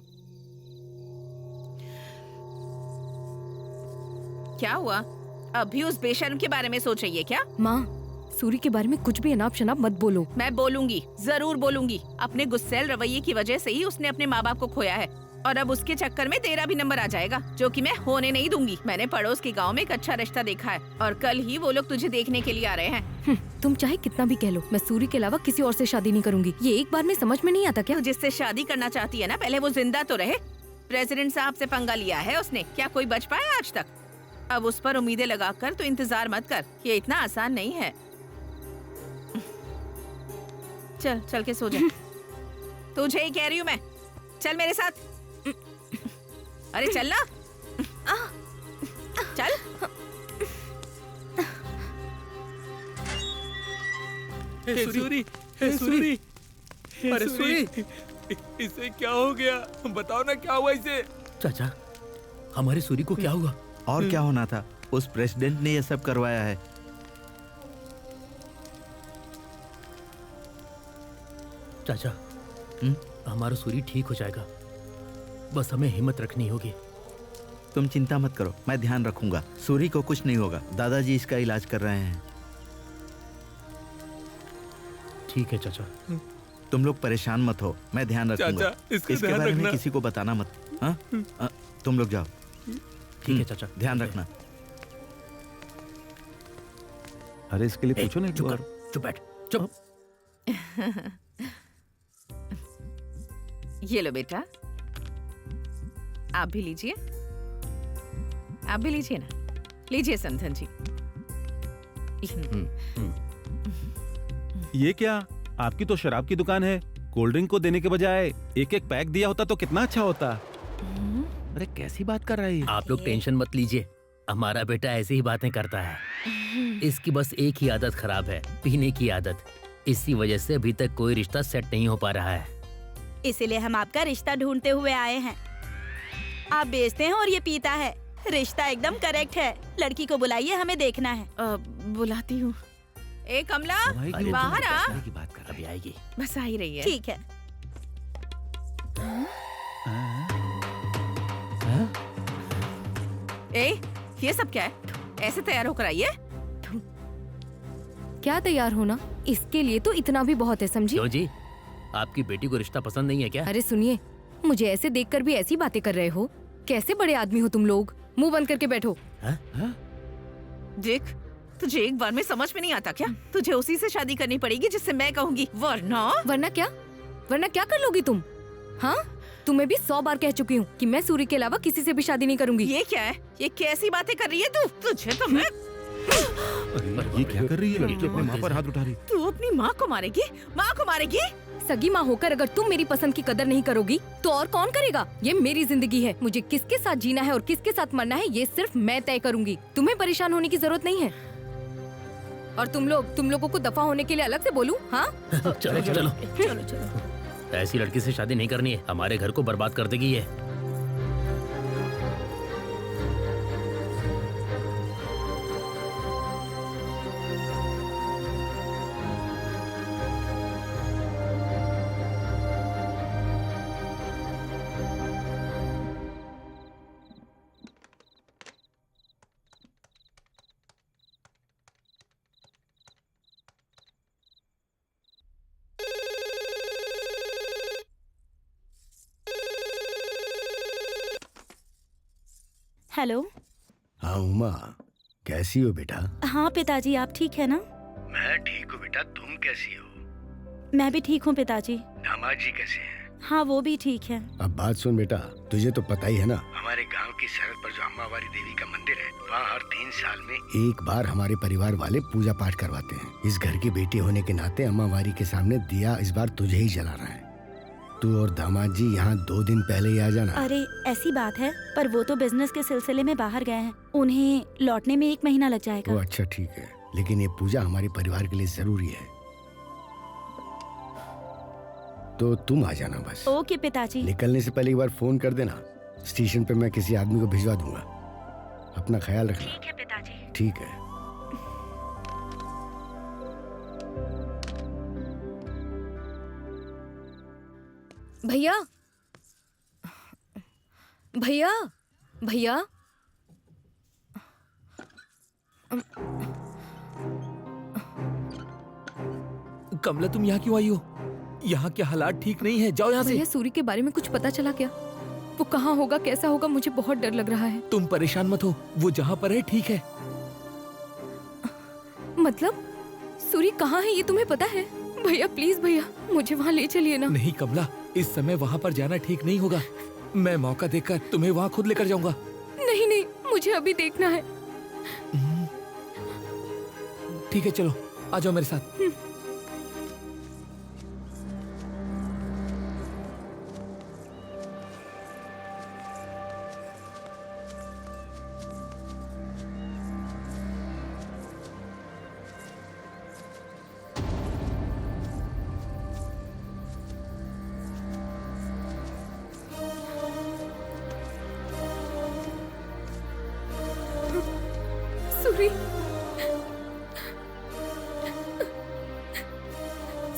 क्या हुआ? अभी उस बेशर्म के बारे में सोच रही है क्या?
माँ, सूरी के बारे में कुछ भी अनाप शनाप मत बोलो।
मैं बोलूंगी, जरूर बोलूंगी। अपने गुस्सैल रवैये की वजह से ही उसने अपने माँ बाप को खोया है और अब उसके चक्कर में तेरा भी नंबर आ जाएगा, जो कि मैं होने नहीं दूंगी। मैंने पड़ोस के गांव में एक अच्छा रिश्ता देखा है और कल ही वो लोग तुझे देखने के लिए आ रहे हैं।
तुम चाहे कितना भी कह लो, मैं सूरी के अलावा किसी और से शादी नहीं करूंगी। ये एक बार में समझ में नहीं आता क्या?
तू जिससे शादी करना चाहती है ना, पहले वो जिंदा तो रहे। प्रेसिडेंट साहब से पंगा लिया है उसने, क्या कोई बच पाया आज तक? अब उस पर उम्मीदें लगाकर तो इंतजार मत कर, ये इतना आसान नहीं है। चल चल के सो जा। तुझे ही कह रही हूँ मैं, चल मेरे साथ। अरे चल ना, चल।
हे सूरी, हे सूरी, अरे सूरी, इसे क्या हो गया? बताओ ना क्या हुआ इसे?
चाचा, हमारे सूरी को क्या हुआ?
और क्या होना था? उस प्रेसिडेंट ने ये सब करवाया है।
चाचा, हमारा सूरी ठीक हो जाएगा, बस हमें हिम्मत रखनी होगी।
तुम चिंता मत करो, मैं ध्यान रखूंगा। सूरी को कुछ नहीं होगा, दादाजी इसका इलाज कर रहे हैं।
ठीक है चाचा।
तुम लोग परेशान मत हो, मैं ध्यान रखूंगा।
चाचा, इसका
इसके
ध्यान
बारे में
रखना।
किसी को बताना मत। हाँ? तुम लोग जाओ।
ठीक है चाचा,
ध्यान रखना।
अरे इसके लिए पूछो ना एक
चुप
बार।
कर, चुप बैठ, चुप।
ये लो बेटा, आप भी लीजिए, आप भी लीजिए ना, लीजिए समधन जी।
ये क्या? आपकी तो शराब की दुकान है, कोल्ड ड्रिंक को देने के बजाय एक एक पैक दिया होता तो कितना अच्छा होता। अरे कैसी बात कर रहा है ये?
आप लोग टेंशन मत लीजिए, हमारा बेटा ऐसी ही बातें करता है। इसकी बस एक ही आदत खराब है, पीने की आदत। इसी वजह से अभी तक कोई रिश्ता सेट नहीं हो पा रहा है।
इसीलिए हम आपका रिश्ता ढूंढते हुए आए हैं। आप बेचते हैं और ये पीता है। रिश्ता एकदम करेक्ट है। लड़की को बुलाइए, हमें देखना है।
बुलाती हूँ। ए कमला,
अरे
बाहर आ।
की बात कर, अभी आएगी।
बस आ ही रही है।
ठीक है।
ए, ये सब क्या है? ऐसे तैयार होकर आई है?
क्या तैयार होना? इसके लिए तो इतना भी बहुत है, समझी?
क्यों जी, आपकी बेटी को रिश्ता पसंद नहीं है क्या?
अरे सुनिए, मुझे ऐसे देखकर भी ऐसी बातें कर रहे हो? कैसे बड़े आदमी हो तुम लोग? मुंह बंद करके बैठो।
देख, तुझे एक बार में समझ में नहीं आता क्या? तुझे उसी से शादी करनी पड़ेगी जिससे मैं कहूँगी,
वरना क्या कर लोगी तुम? हाँ, तुम्हें भी 100 बार कह चुकी हूँ कि मैं सूरी के अलावा किसी से भी शादी नहीं करूंगी।
ये क्या है? ये कैसी बातें कर रही है तू? तुझे तो मैं
ये क्या कर रही है? लड़की अपनी माँ पर हाथ उठा रही।
तू अपनी माँ को मारेगी? माँ को मारेगी?
सगी माँ होकर अगर तुम मेरी पसंद की कदर नहीं करोगी तो और कौन करेगा? ये मेरी जिंदगी है, मुझे किसके साथ जीना है और किसके साथ मरना है ये सिर्फ मैं तय करूंगी। तुम्हें परेशान होने की जरूरत नहीं है। और तुम लोगों को दफा होने के लिए अलग से बोलूं? हाँ?
चलो चलो चलो। ऐसी लड़की से शादी नहीं करनी है, हमारे घर को बर्बाद कर देगी ये।
हेलो।
हाँ उमा, कैसी हो बेटा?
हाँ पिताजी, आप ठीक है ना?
मैं ठीक हूँ बेटा, तुम कैसी हो?
मैं भी ठीक हूँ पिताजी।
दामाद जी कैसे हैं?
हाँ, वो भी ठीक है।
अब बात सुन बेटा, तुझे तो पता ही है ना, हमारे गांव की सरहद पर जो अम्मावारी देवी का मंदिर है, वहाँ हर 3 साल में एक बार हमारे परिवार वाले पूजा पाठ करवाते हैं। इस घर की बेटी होने के नाते अम्मावारी के सामने दिया इस बार तुझे ही जलाना है। तू और दामाद जी यहाँ 2 दिन पहले ही आ जाना।
अरे ऐसी बात है, पर वो तो बिजनेस के सिलसिले में बाहर गए हैं, उन्हें लौटने में 1 महीना लग जाएगा।
वो अच्छा ठीक है, लेकिन ये पूजा हमारे परिवार के लिए जरूरी है। तो तुम आ जाना बस।
ओके पिताजी।
निकलने से पहले एक बार फोन कर देना, स्टेशन पे मैं किसी आदमी को भिजवा दूंगा। अपना ख्याल रखना।
ठीक है पिताजी।
ठीक है।
भैया भैया भैया
कमला तुम यहाँ क्यों आई हो? यहाँ के हालात ठीक नहीं है, जाओ यहाँ से।
भैया सूरी के बारे में कुछ पता चला क्या? वो कहाँ होगा, कैसा होगा? मुझे बहुत डर लग रहा है।
तुम परेशान मत हो, वो जहाँ पर है ठीक है।
मतलब सूरी कहाँ है ये तुम्हें पता है? भैया प्लीज भैया मुझे वहाँ ले चलिए ना।
नहीं कमला, इस समय वहाँ पर जाना ठीक नहीं होगा। मैं मौका देखकर तुम्हें वहाँ खुद लेकर जाऊंगा।
नहीं नहीं, मुझे अभी देखना है।
ठीक है चलो, आ जाओ मेरे साथ।
सूरी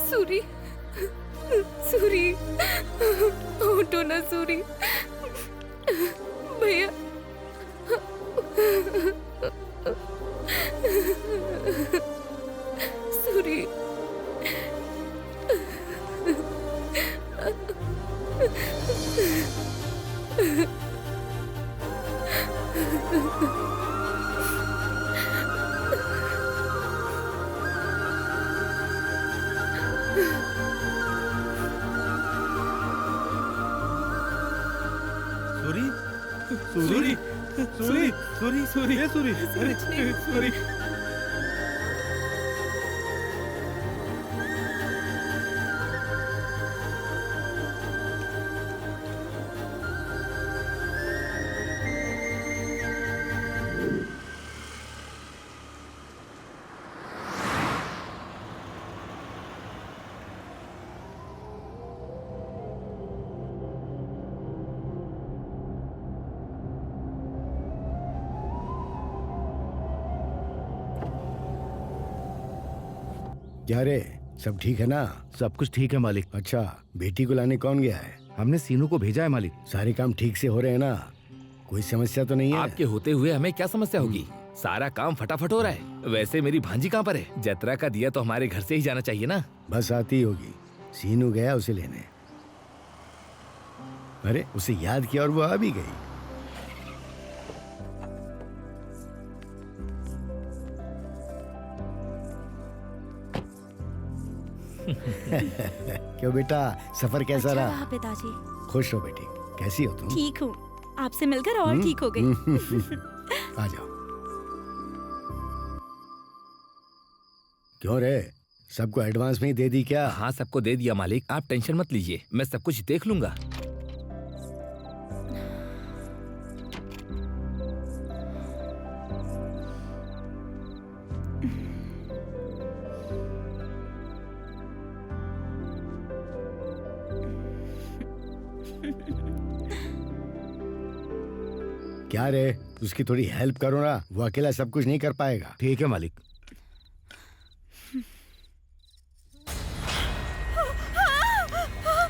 सूरी सूरी उठो ना सूरी। भैया सूरी
सूरी सूरी सूरी सूरी ये सूरी, अरे सूरी।
क्या रे, सब ठीक है ना?
सब कुछ ठीक है मालिक।
अच्छा, बेटी को लाने कौन गया है?
हमने सीनू को भेजा है मालिक।
सारे काम ठीक से हो रहे हैं ना? कोई समस्या तो नहीं है?
आपके होते हुए हमें क्या समस्या होगी? सारा काम फटाफट हो रहा है। वैसे मेरी भांजी कहाँ पर है? जतरा का दिया तो हमारे घर से ही जाना चाहिए ना।
बस आती होगी, सीनू गया उसे लेने। अरे उसे याद किया और वो आ भी गई। क्यों बेटा, सफर कैसा
अच्छा
रहा?
रहा पिताजी।
खुश हो बेटी, कैसी हो तुम?
ठीक हूँ, आपसे मिलकर और ठीक हो गई।
आ जाओ। क्यों रे, सबको एडवांस में ही दे दी क्या?
हाँ सबको दे दिया मालिक, आप टेंशन मत लीजिए, मैं सब कुछ देख लूंगा।
क्या रे, उसकी थोड़ी हेल्प करो ना, वो अकेला सब कुछ नहीं कर पाएगा।
ठीक है मालिक।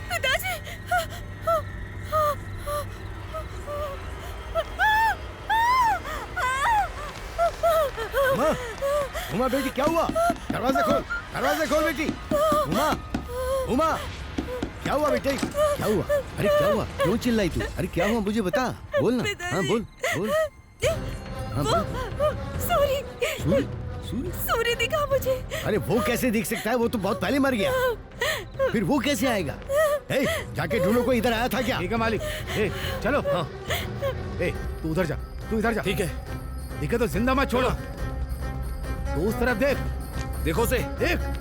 पिताजी,
उमा बेटी क्या हुआ? दरवाजा खोल, दरवाजा खोल बेटी। उमा, उमा, क्या हुआ बेटे? क्या हुआ? अरे क्या हुआ? क्यों चिल्लाई तू? अरे क्या हुआ मुझे बता, बोल ना। हाँ बोल, बोल। हाँ बोल।
सूरी
सूरी, सूरी,
सूरी दिखा मुझे।
अरे वो कैसे दिख सकता है? वो तो बहुत पहले मर गया। फिर वो कैसे आएगा? ए, जाके ढूंढो, कोई इधर आया था क्या?
ठीक है मालिक। ए, चलो। हाँ। ए, तू उधर जा, तू इधर जा।
ठीक है।
दिखे तो जिंदा मत छोड़ो। तू उस तरफ देख,
देखो से।
देख।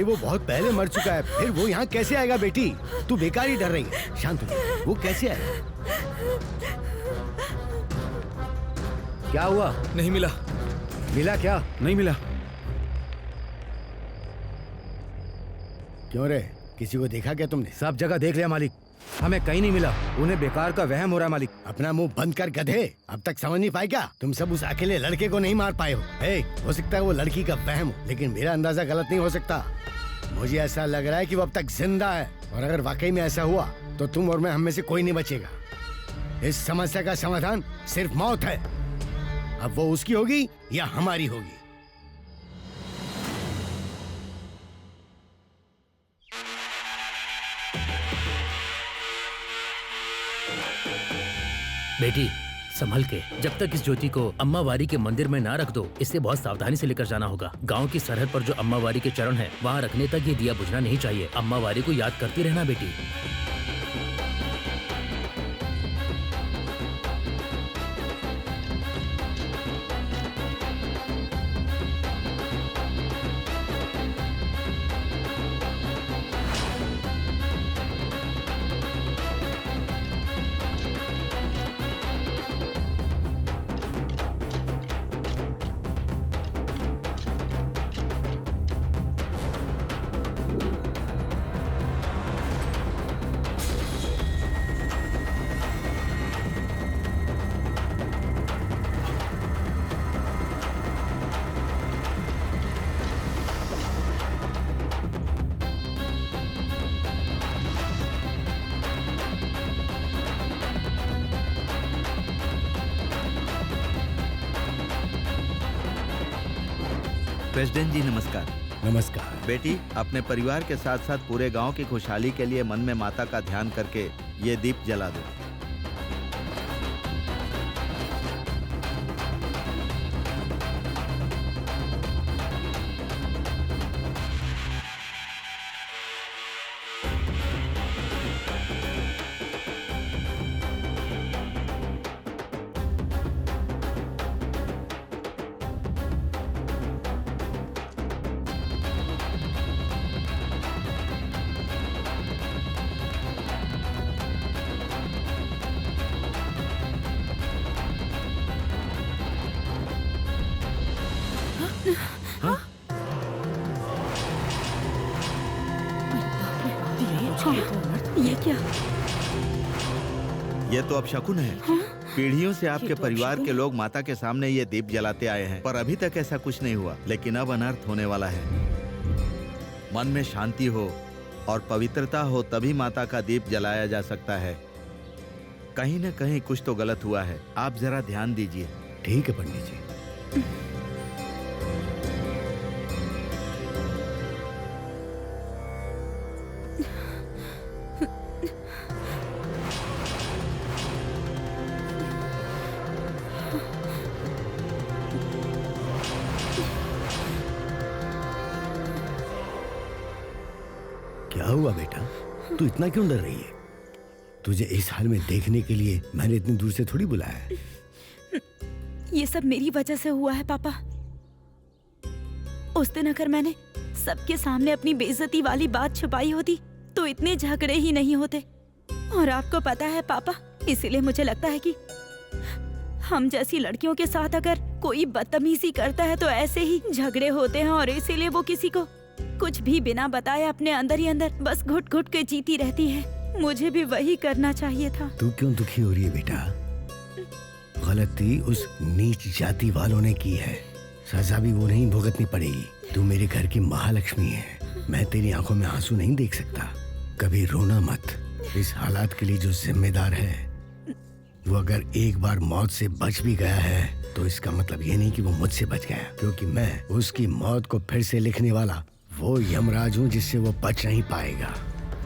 अरे वो बहुत पहले मर चुका है, फिर वो यहाँ कैसे आएगा बेटी? तू बेकार ही डर रही है। शांत हो जा। वो कैसे आएगा?
क्या हुआ?
नहीं मिला।
मिला क्या?
नहीं मिला।
क्यों रे, किसी को देखा क्या तुमने?
सब जगह देख लिया मालिक, हमें कहीं नहीं मिला। उन्हें बेकार का वहम हो रहा है मालिक।
अपना मुंह बंद कर गधे, अब तक समझ नहीं पाए क्या? तुम सब उस अकेले लड़के को नहीं मार पाए हो। हो सकता है वो लड़की का वहम हो, लेकिन मेरा अंदाजा गलत नहीं हो सकता। मुझे ऐसा लग रहा है कि वो अब तक जिंदा है, और अगर वाकई में ऐसा हुआ तो तुम और मैं, हम में से कोई नहीं बचेगा। इस समस्या का समाधान सिर्फ मौत है। अब वो उसकी होगी या हमारी होगी।
बेटी संभल के, जब तक इस ज्योति को अम्मा वारी के मंदिर में ना रख दो, इसे बहुत सावधानी से लेकर जाना होगा। गांव की सरहद पर जो अम्मा वारी के चरण हैं, वहाँ रखने तक ये दिया बुझना नहीं चाहिए। अम्मा वारी को याद करती रहना बेटी।
प्रेसिडेंट जी नमस्कार।
नमस्कार
बेटी, अपने परिवार के साथ साथ पूरे गांव की खुशहाली के लिए मन में माता का ध्यान करके ये दीप जला दो।
ये क्या?
ये तो अब शकुन है। पीढ़ियों से आपके परिवार के लोग माता के सामने ये दीप जलाते आए हैं, पर अभी तक ऐसा कुछ नहीं हुआ। लेकिन अब अनर्थ होने वाला है। मन में शांति हो और पवित्रता हो तभी माता का दीप जलाया जा सकता है। कहीं न कहीं कुछ तो गलत हुआ है। आप जरा ध्यान दीजिए।
ठीक है पंडित जी। क्या हुआ बेटा, तू इतना क्यों डर रही है? तुझे इस हाल में देखने के लिए मैंने इतनी दूर से थोड़ी बुलाया है।
ये सब मेरी वजह से हुआ है पापा। उस दिन अगर मैंने सबके सामने अपनी बेइज्जती वाली बात छुपाई होती तो इतने झगड़े ही नहीं होते। और आपको पता है पापा, इसीलिए मुझे लगता है कि हम जैसी लड़कियों के साथ अगर कोई बदतमीजी करता है तो ऐसे ही झगड़े होते हैं, और इसीलिए वो किसी को कुछ भी बिना बताए अपने अंदर ही अंदर बस घुट घुट के जीती रहती है। मुझे भी वही करना चाहिए था।
तू क्यों दुखी हो रही है बेटा? गलती उस नीच जाति वालों ने की है, सजा भी वो नहीं भुगतनी पड़ेगी। तू मेरे घर की महालक्ष्मी है, मैं तेरी आंखों में आंसू नहीं देख सकता। कभी रोना मत। इस हालात के लिए जो जिम्मेदार है वो अगर एक बार मौत से बच भी गया है तो इसका मतलब ये नहीं कि वो मुझसे बच गया, क्योंकि मैं उसकी मौत को फिर से लिखने वाला वो यमराज हूँ जिससे वो बच नहीं पाएगा।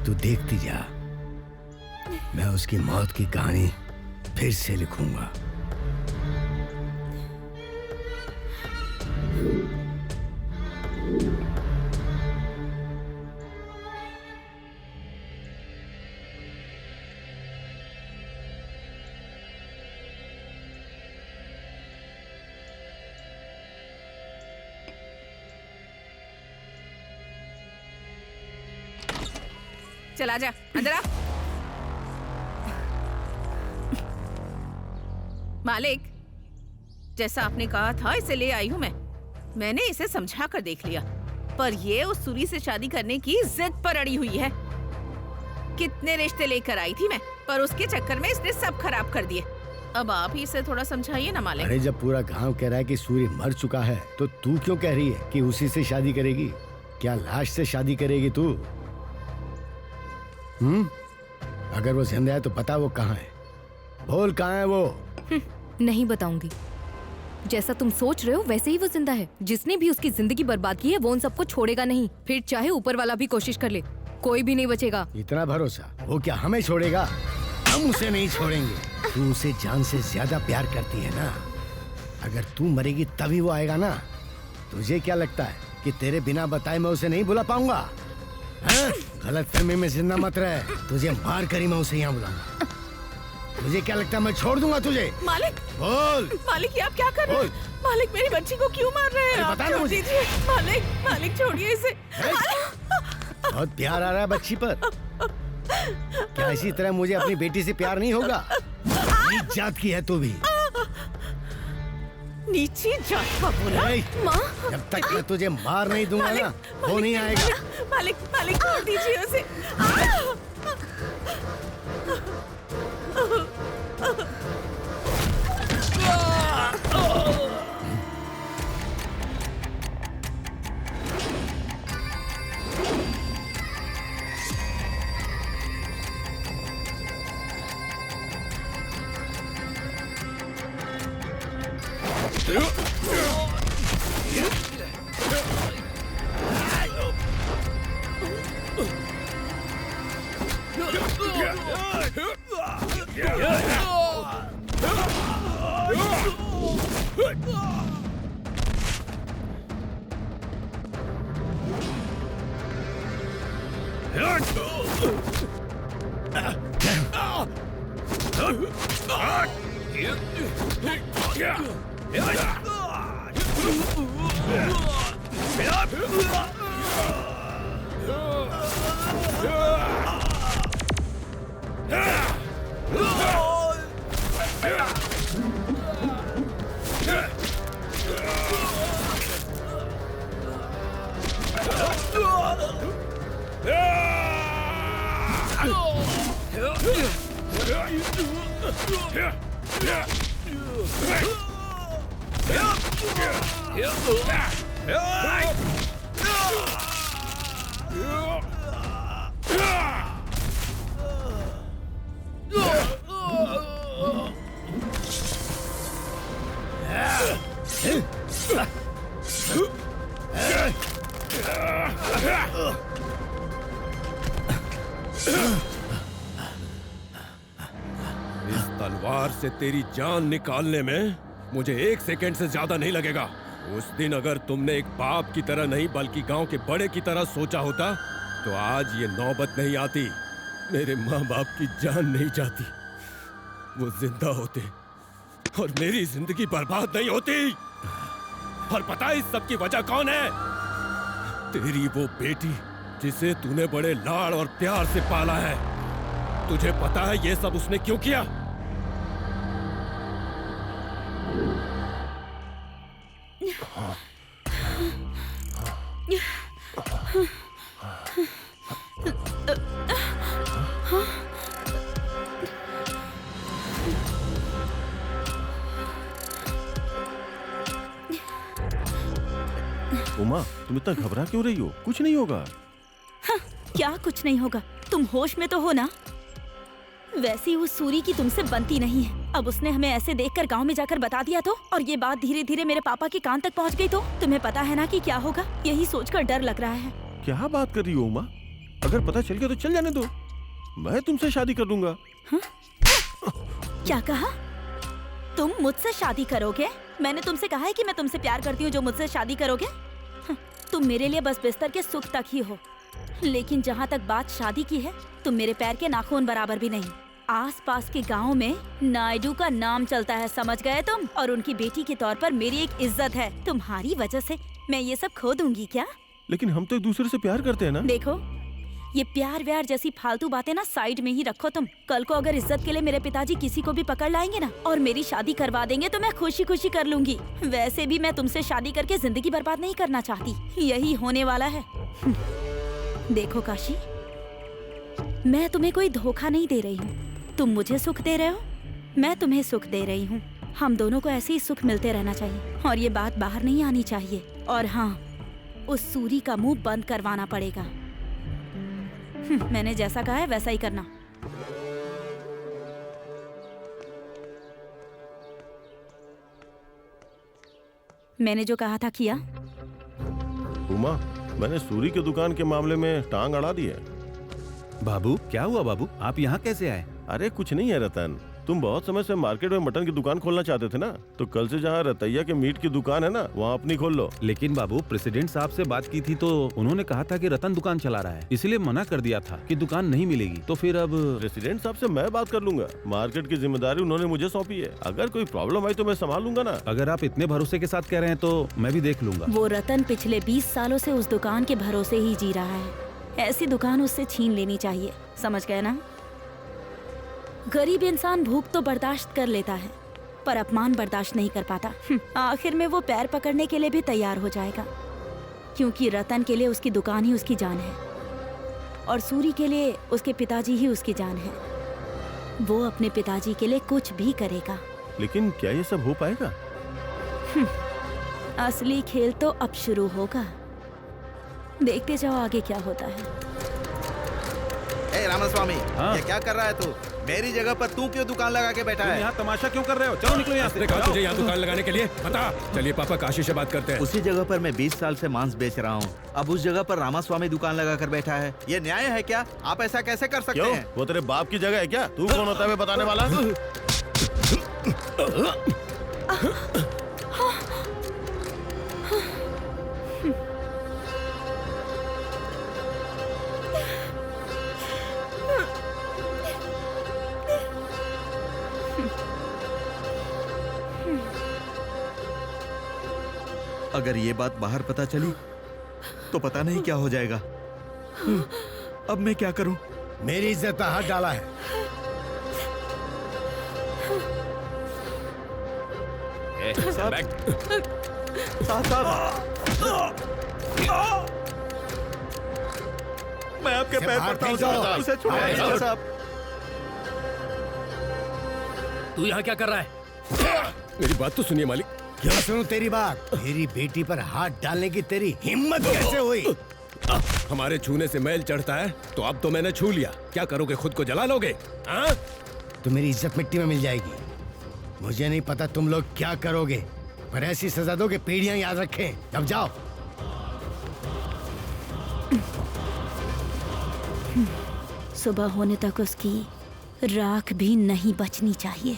तू देखती जा, मैं उसकी मौत की कहानी फिर से लिखूंगा।
चला जा, अंदर आ। मालिक, जैसा आपने कहा था इसे ले आई हूँ मैं। मैंने इसे समझा कर देख लिया, पर ये उस सूरी से शादी करने की जिद पर अड़ी हुई है। कितने रिश्ते लेकर आई थी मैं, पर उसके चक्कर में इसने सब खराब कर दिए। अब आप ही इसे थोड़ा समझाइए ना मालिक।
अरे जब पूरा गांव कह रहा है कि सूर्य मर चुका है, तो तू क्यों कह रही है कि उसी से शादी करेगी? क्या लाश से शादी करेगी तू? अगर वो जिंदा है तो बता वो कहाँ है, बोल कहाँ है वो।
नहीं बताऊंगी। जैसा तुम सोच रहे हो वैसे ही वो जिंदा है। जिसने भी उसकी जिंदगी बर्बाद की है वो उन सबको छोड़ेगा नहीं, फिर चाहे ऊपर वाला भी कोशिश कर ले, कोई भी नहीं बचेगा।
इतना भरोसा? वो क्या हमें छोड़ेगा? हम उसे नहीं छोड़ेंगे। तू उसे जान से ज्यादा प्यार करती है ना। अगर तू मरेगी तभी वो आएगा ना। तुझे क्या लगता है कि तेरे बिना बताए मैं उसे नहीं बुला पाऊंगा? गलत फहमी में जिंदा मत रहे, तुझे मार कर ही मैं उसे यहाँ बुलाऊंगा। तुझे क्या लगता है मैं छोड़ दूंगा तुझे?
मालिक,
बोल।
मालिक ये आप क्या कर रहे हैं? मालिक मेरी बच्ची को क्यों मार रहे हैं? आप
बता ना
छोड़
मुझे।
दीजिए। मालिक, मालिक छोड़िए इसे।
बहुत प्यार आ रहा है बच्ची पर। क्या इसी तरह मुझे अपनी बेटी से प्यार नहीं होगा? नीच जात की है तू भी।
नीची जात का बोला? माँ,
जब तक मैं तुझे मार नहीं दूंगा ना, वो नहीं आएगा।
मालिक, मालिक छोड़ दीजिए उसे।
इस तलवार से तेरी जान निकालने में मुझे 1 सेकंड से ज्यादा नहीं लगेगा। उस दिन अगर तुमने एक बाप की तरह नहीं बल्कि गांव के बड़े की तरह सोचा होता तो आज ये नौबत नहीं आती। मेरे माँ बाप की जान नहीं जाती, वो जिंदा होते और मेरी जिंदगी बर्बाद नहीं होती। और पता है इस सब की वजह कौन है? तेरी वो बेटी जिसे तूने बड़े लाड़ और प्यार से पाला है। तुझे पता है ये सब उसने क्यों किया?
उमा, तुम इतना घबरा क्यों रही हो? कुछ नहीं होगा।
हाँ, क्या कुछ नहीं होगा? तुम होश में तो हो ना? वैसी वो सूरी की तुमसे बनती नहीं है। अब उसने हमें ऐसे देखकर गांव में जाकर बता दिया तो, और ये बात धीरे धीरे मेरे पापा के कान तक पहुंच गई तो तुम्हें पता है ना कि क्या होगा? यही सोचकर डर लग रहा है।
क्या बात कर रही हो उमा? अगर पता चल गया तो चल जाने दो, मैं तुमसे शादी कर लूंगा।
हाँ? क्या कहा? तुम मुझसे शादी करोगे? मैंने तुमसे कहा है कि मैं तुमसे प्यार करती हूँ जो मुझसे शादी करोगे? हाँ, तुम मेरे लिए बस बिस्तर के सुख तक ही हो, लेकिन जहाँ तक बात शादी की है, तुम मेरे पैर के नाखून बराबर भी नहीं। आसपास के गांव में नायडू का नाम चलता है, समझ गए तुम? और उनकी बेटी के तौर पर मेरी एक इज्जत है। तुम्हारी वजह से मैं ये सब खो दूंगी क्या?
लेकिन हम तो एक दूसरे से प्यार करते हैं ना।
देखो, ये प्यार व्यार जैसी फालतू बातें ना साइड में ही रखो तुम। कल को अगर इज्जत के लिए मेरे पिताजी किसी को भी पकड़ लाएंगे ना और मेरी शादी करवा देंगे तो मैं खुशी खुशी कर लूंगी। वैसे भी मैं तुमसे शादी करके जिंदगी बर्बाद नहीं करना चाहती, यही होने वाला है। देखो काशी, मैं तुम्हें कोई धोखा नहीं दे रही हूँ। तुम मुझे सुख दे रहे हो, मैं तुम्हें सुख दे रही हूँ। हम दोनों को ऐसे ही सुख मिलते रहना चाहिए और ये बात बाहर नहीं आनी चाहिए। और हाँ, उस सूरी का मुंह बंद करवाना पड़ेगा। मैंने जैसा कहा है वैसा ही करना। मैंने जो कहा था किया?
उमा, मैंने सूरी के दुकान के मामले में टांग अड़ा दी है।
बाबू क्या हुआ बाबू, आप यहाँ कैसे आए?
अरे कुछ नहीं है रतन, तुम बहुत समय से मार्केट में मटन की दुकान खोलना चाहते थे ना, तो कल से जहाँ रतैया के मीट की दुकान है ना, वहाँ अपनी खोल लो।
लेकिन बाबू, प्रेसिडेंट साहब से बात की थी तो उन्होंने कहा था कि रतन दुकान चला रहा है, इसलिए मना कर दिया था कि दुकान नहीं मिलेगी। तो फिर अब
प्रेसिडेंट साहब से मैं बात कर लूंगा, मार्केट की जिम्मेदारी उन्होंने मुझे सौंपी है। अगर कोई प्रॉब्लम आई तो मैं संभाल लूंगा ना।
अगर आप इतने भरोसे के साथ कह रहे हैं तो मैं भी देख लूंगा।
वो रतन पिछले 20 सालों से उस दुकान के भरोसे ही जी रहा है। ऐसी दुकान उससे छीन लेनी चाहिए, समझ गए ना? गरीब इंसान भूख तो बर्दाश्त कर लेता है पर अपमान बर्दाश्त नहीं कर पाता। आखिर में वो पैर पकड़ने के लिए भी तैयार हो जाएगा, क्योंकि रतन के लिए उसकी दुकान ही उसकी जान है और सूरी के लिए उसके पिताजी ही उसकी जान है। वो अपने पिताजी के लिए कुछ भी करेगा।
लेकिन क्या ये सब हो पाएगा?
असली खेल तो अब शुरू होगा, देखते जाओ आगे क्या होता है।
ए रामास्वामी, ये क्या कर रहा है तू? मेरी जगह पर तू क्यों दुकान लगा के बैठा है?
यहाँ तमाशा क्यों कर रहे हो? चलो निकलो यहाँ से।
कहा तुझे यहाँ दुकान लगाने के लिए? बता। चलिए पापा, काशी से बात करते हैं।
उसी जगह पर मैं 20 साल से मांस बेच रहा हूँ, अब उस जगह पर रामास्वामी दुकान लगा कर बैठा है। ये न्याय है क्या? आप ऐसा कैसे कर सकते हैं?
वो तेरे बाप की जगह है क्या? तू कौन होता है बताने वाला?
अगर ये बात बाहर पता चली तो पता नहीं क्या हो जाएगा। अब मैं क्या करूं?
मेरी इज्जत पर हाथ डाला है।
मैं आपके पैर पड़ता हूं साहब, उसे छोड़िए साहब।
तू यहाँ क्या कर रहा है?
मेरी बात तो सुनिए मालिक।
क्यों सुनो तेरी बात? मेरी बेटी पर हाथ डालने की तेरी हिम्मत कैसे हुई?
हमारे छूने से मैल चढ़ता है तो अब तो मैंने छू लिया, क्या करोगे? खुद को जला लोगे?
तो मेरी इज्जत मिट्टी में मिल जाएगी। मुझे नहीं पता तुम लोग क्या करोगे, पर ऐसी सजा दो कि पीढ़ियां याद रखें। अब जाओ।
सुबह होने तक उसकी राख भी नहीं बचनी चाहिए।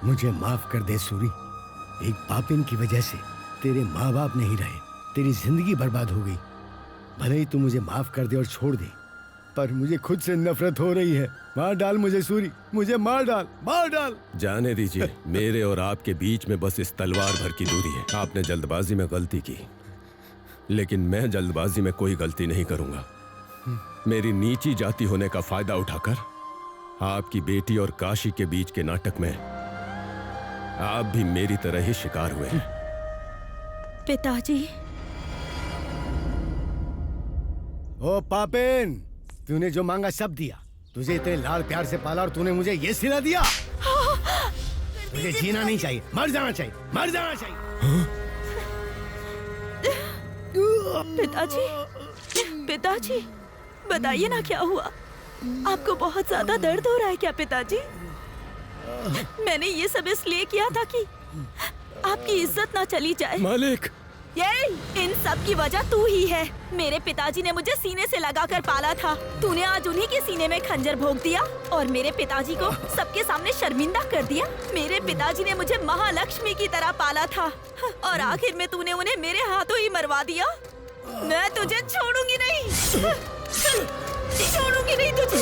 मुझे माफ कर दे सूरी, एक पापिन की वजह से तेरे माँ बाप नहीं रहे, तेरी जिंदगी बर्बाद हो गई। भले ही तू मुझे माफ कर दे और छोड़ दे, पर मुझे खुद से नफरत हो रही है। मार डाल मुझे सूरी, मुझे मार डाल, मार डाल।
जाने दीजिए, मेरे और आपके बीच में बस इस तलवार भर की दूरी है। आपने जल्दबाजी में गलती की, लेकिन मैं जल्दबाजी में कोई गलती नहीं करूंगा। मेरी नीची जाति होने का फायदा उठाकर आपकी बेटी और काशी के बीच के नाटक में आप भी मेरी तरह ही शिकार हुए हैं।
पिताजी।
ओ पापिन, तूने जो मांगा सब दिया। तुझे इतने लाड़ प्यार से पाला और तूने मुझे ये सिला दिया। तुझे जीना नहीं चाहिए, मर जाना चाहिए, मर जाना चाहिए।
पिताजी, पिताजी, बताइए ना क्या हुआ? आपको बहुत ज्यादा दर्द हो रहा है क्या पिताजी? मैंने ये सब इसलिए किया था कि आपकी इज्जत ना चली जाए।
मालिक,
ये इन सब की वजह तू ही है। मेरे पिताजी ने मुझे सीने से लगाकर पाला था। तूने आज उन्हीं के सीने में खंजर भोंक दिया और मेरे पिताजी को सबके सामने शर्मिंदा कर दिया। मेरे पिताजी ने मुझे महालक्ष्मी की तरह पाला था और आखिर में तूने उन्हें मेरे हाथों ही मरवा दिया। मैं तुझे छोड़ूंगी नहीं, छोड़ूंगी नहीं तुझे।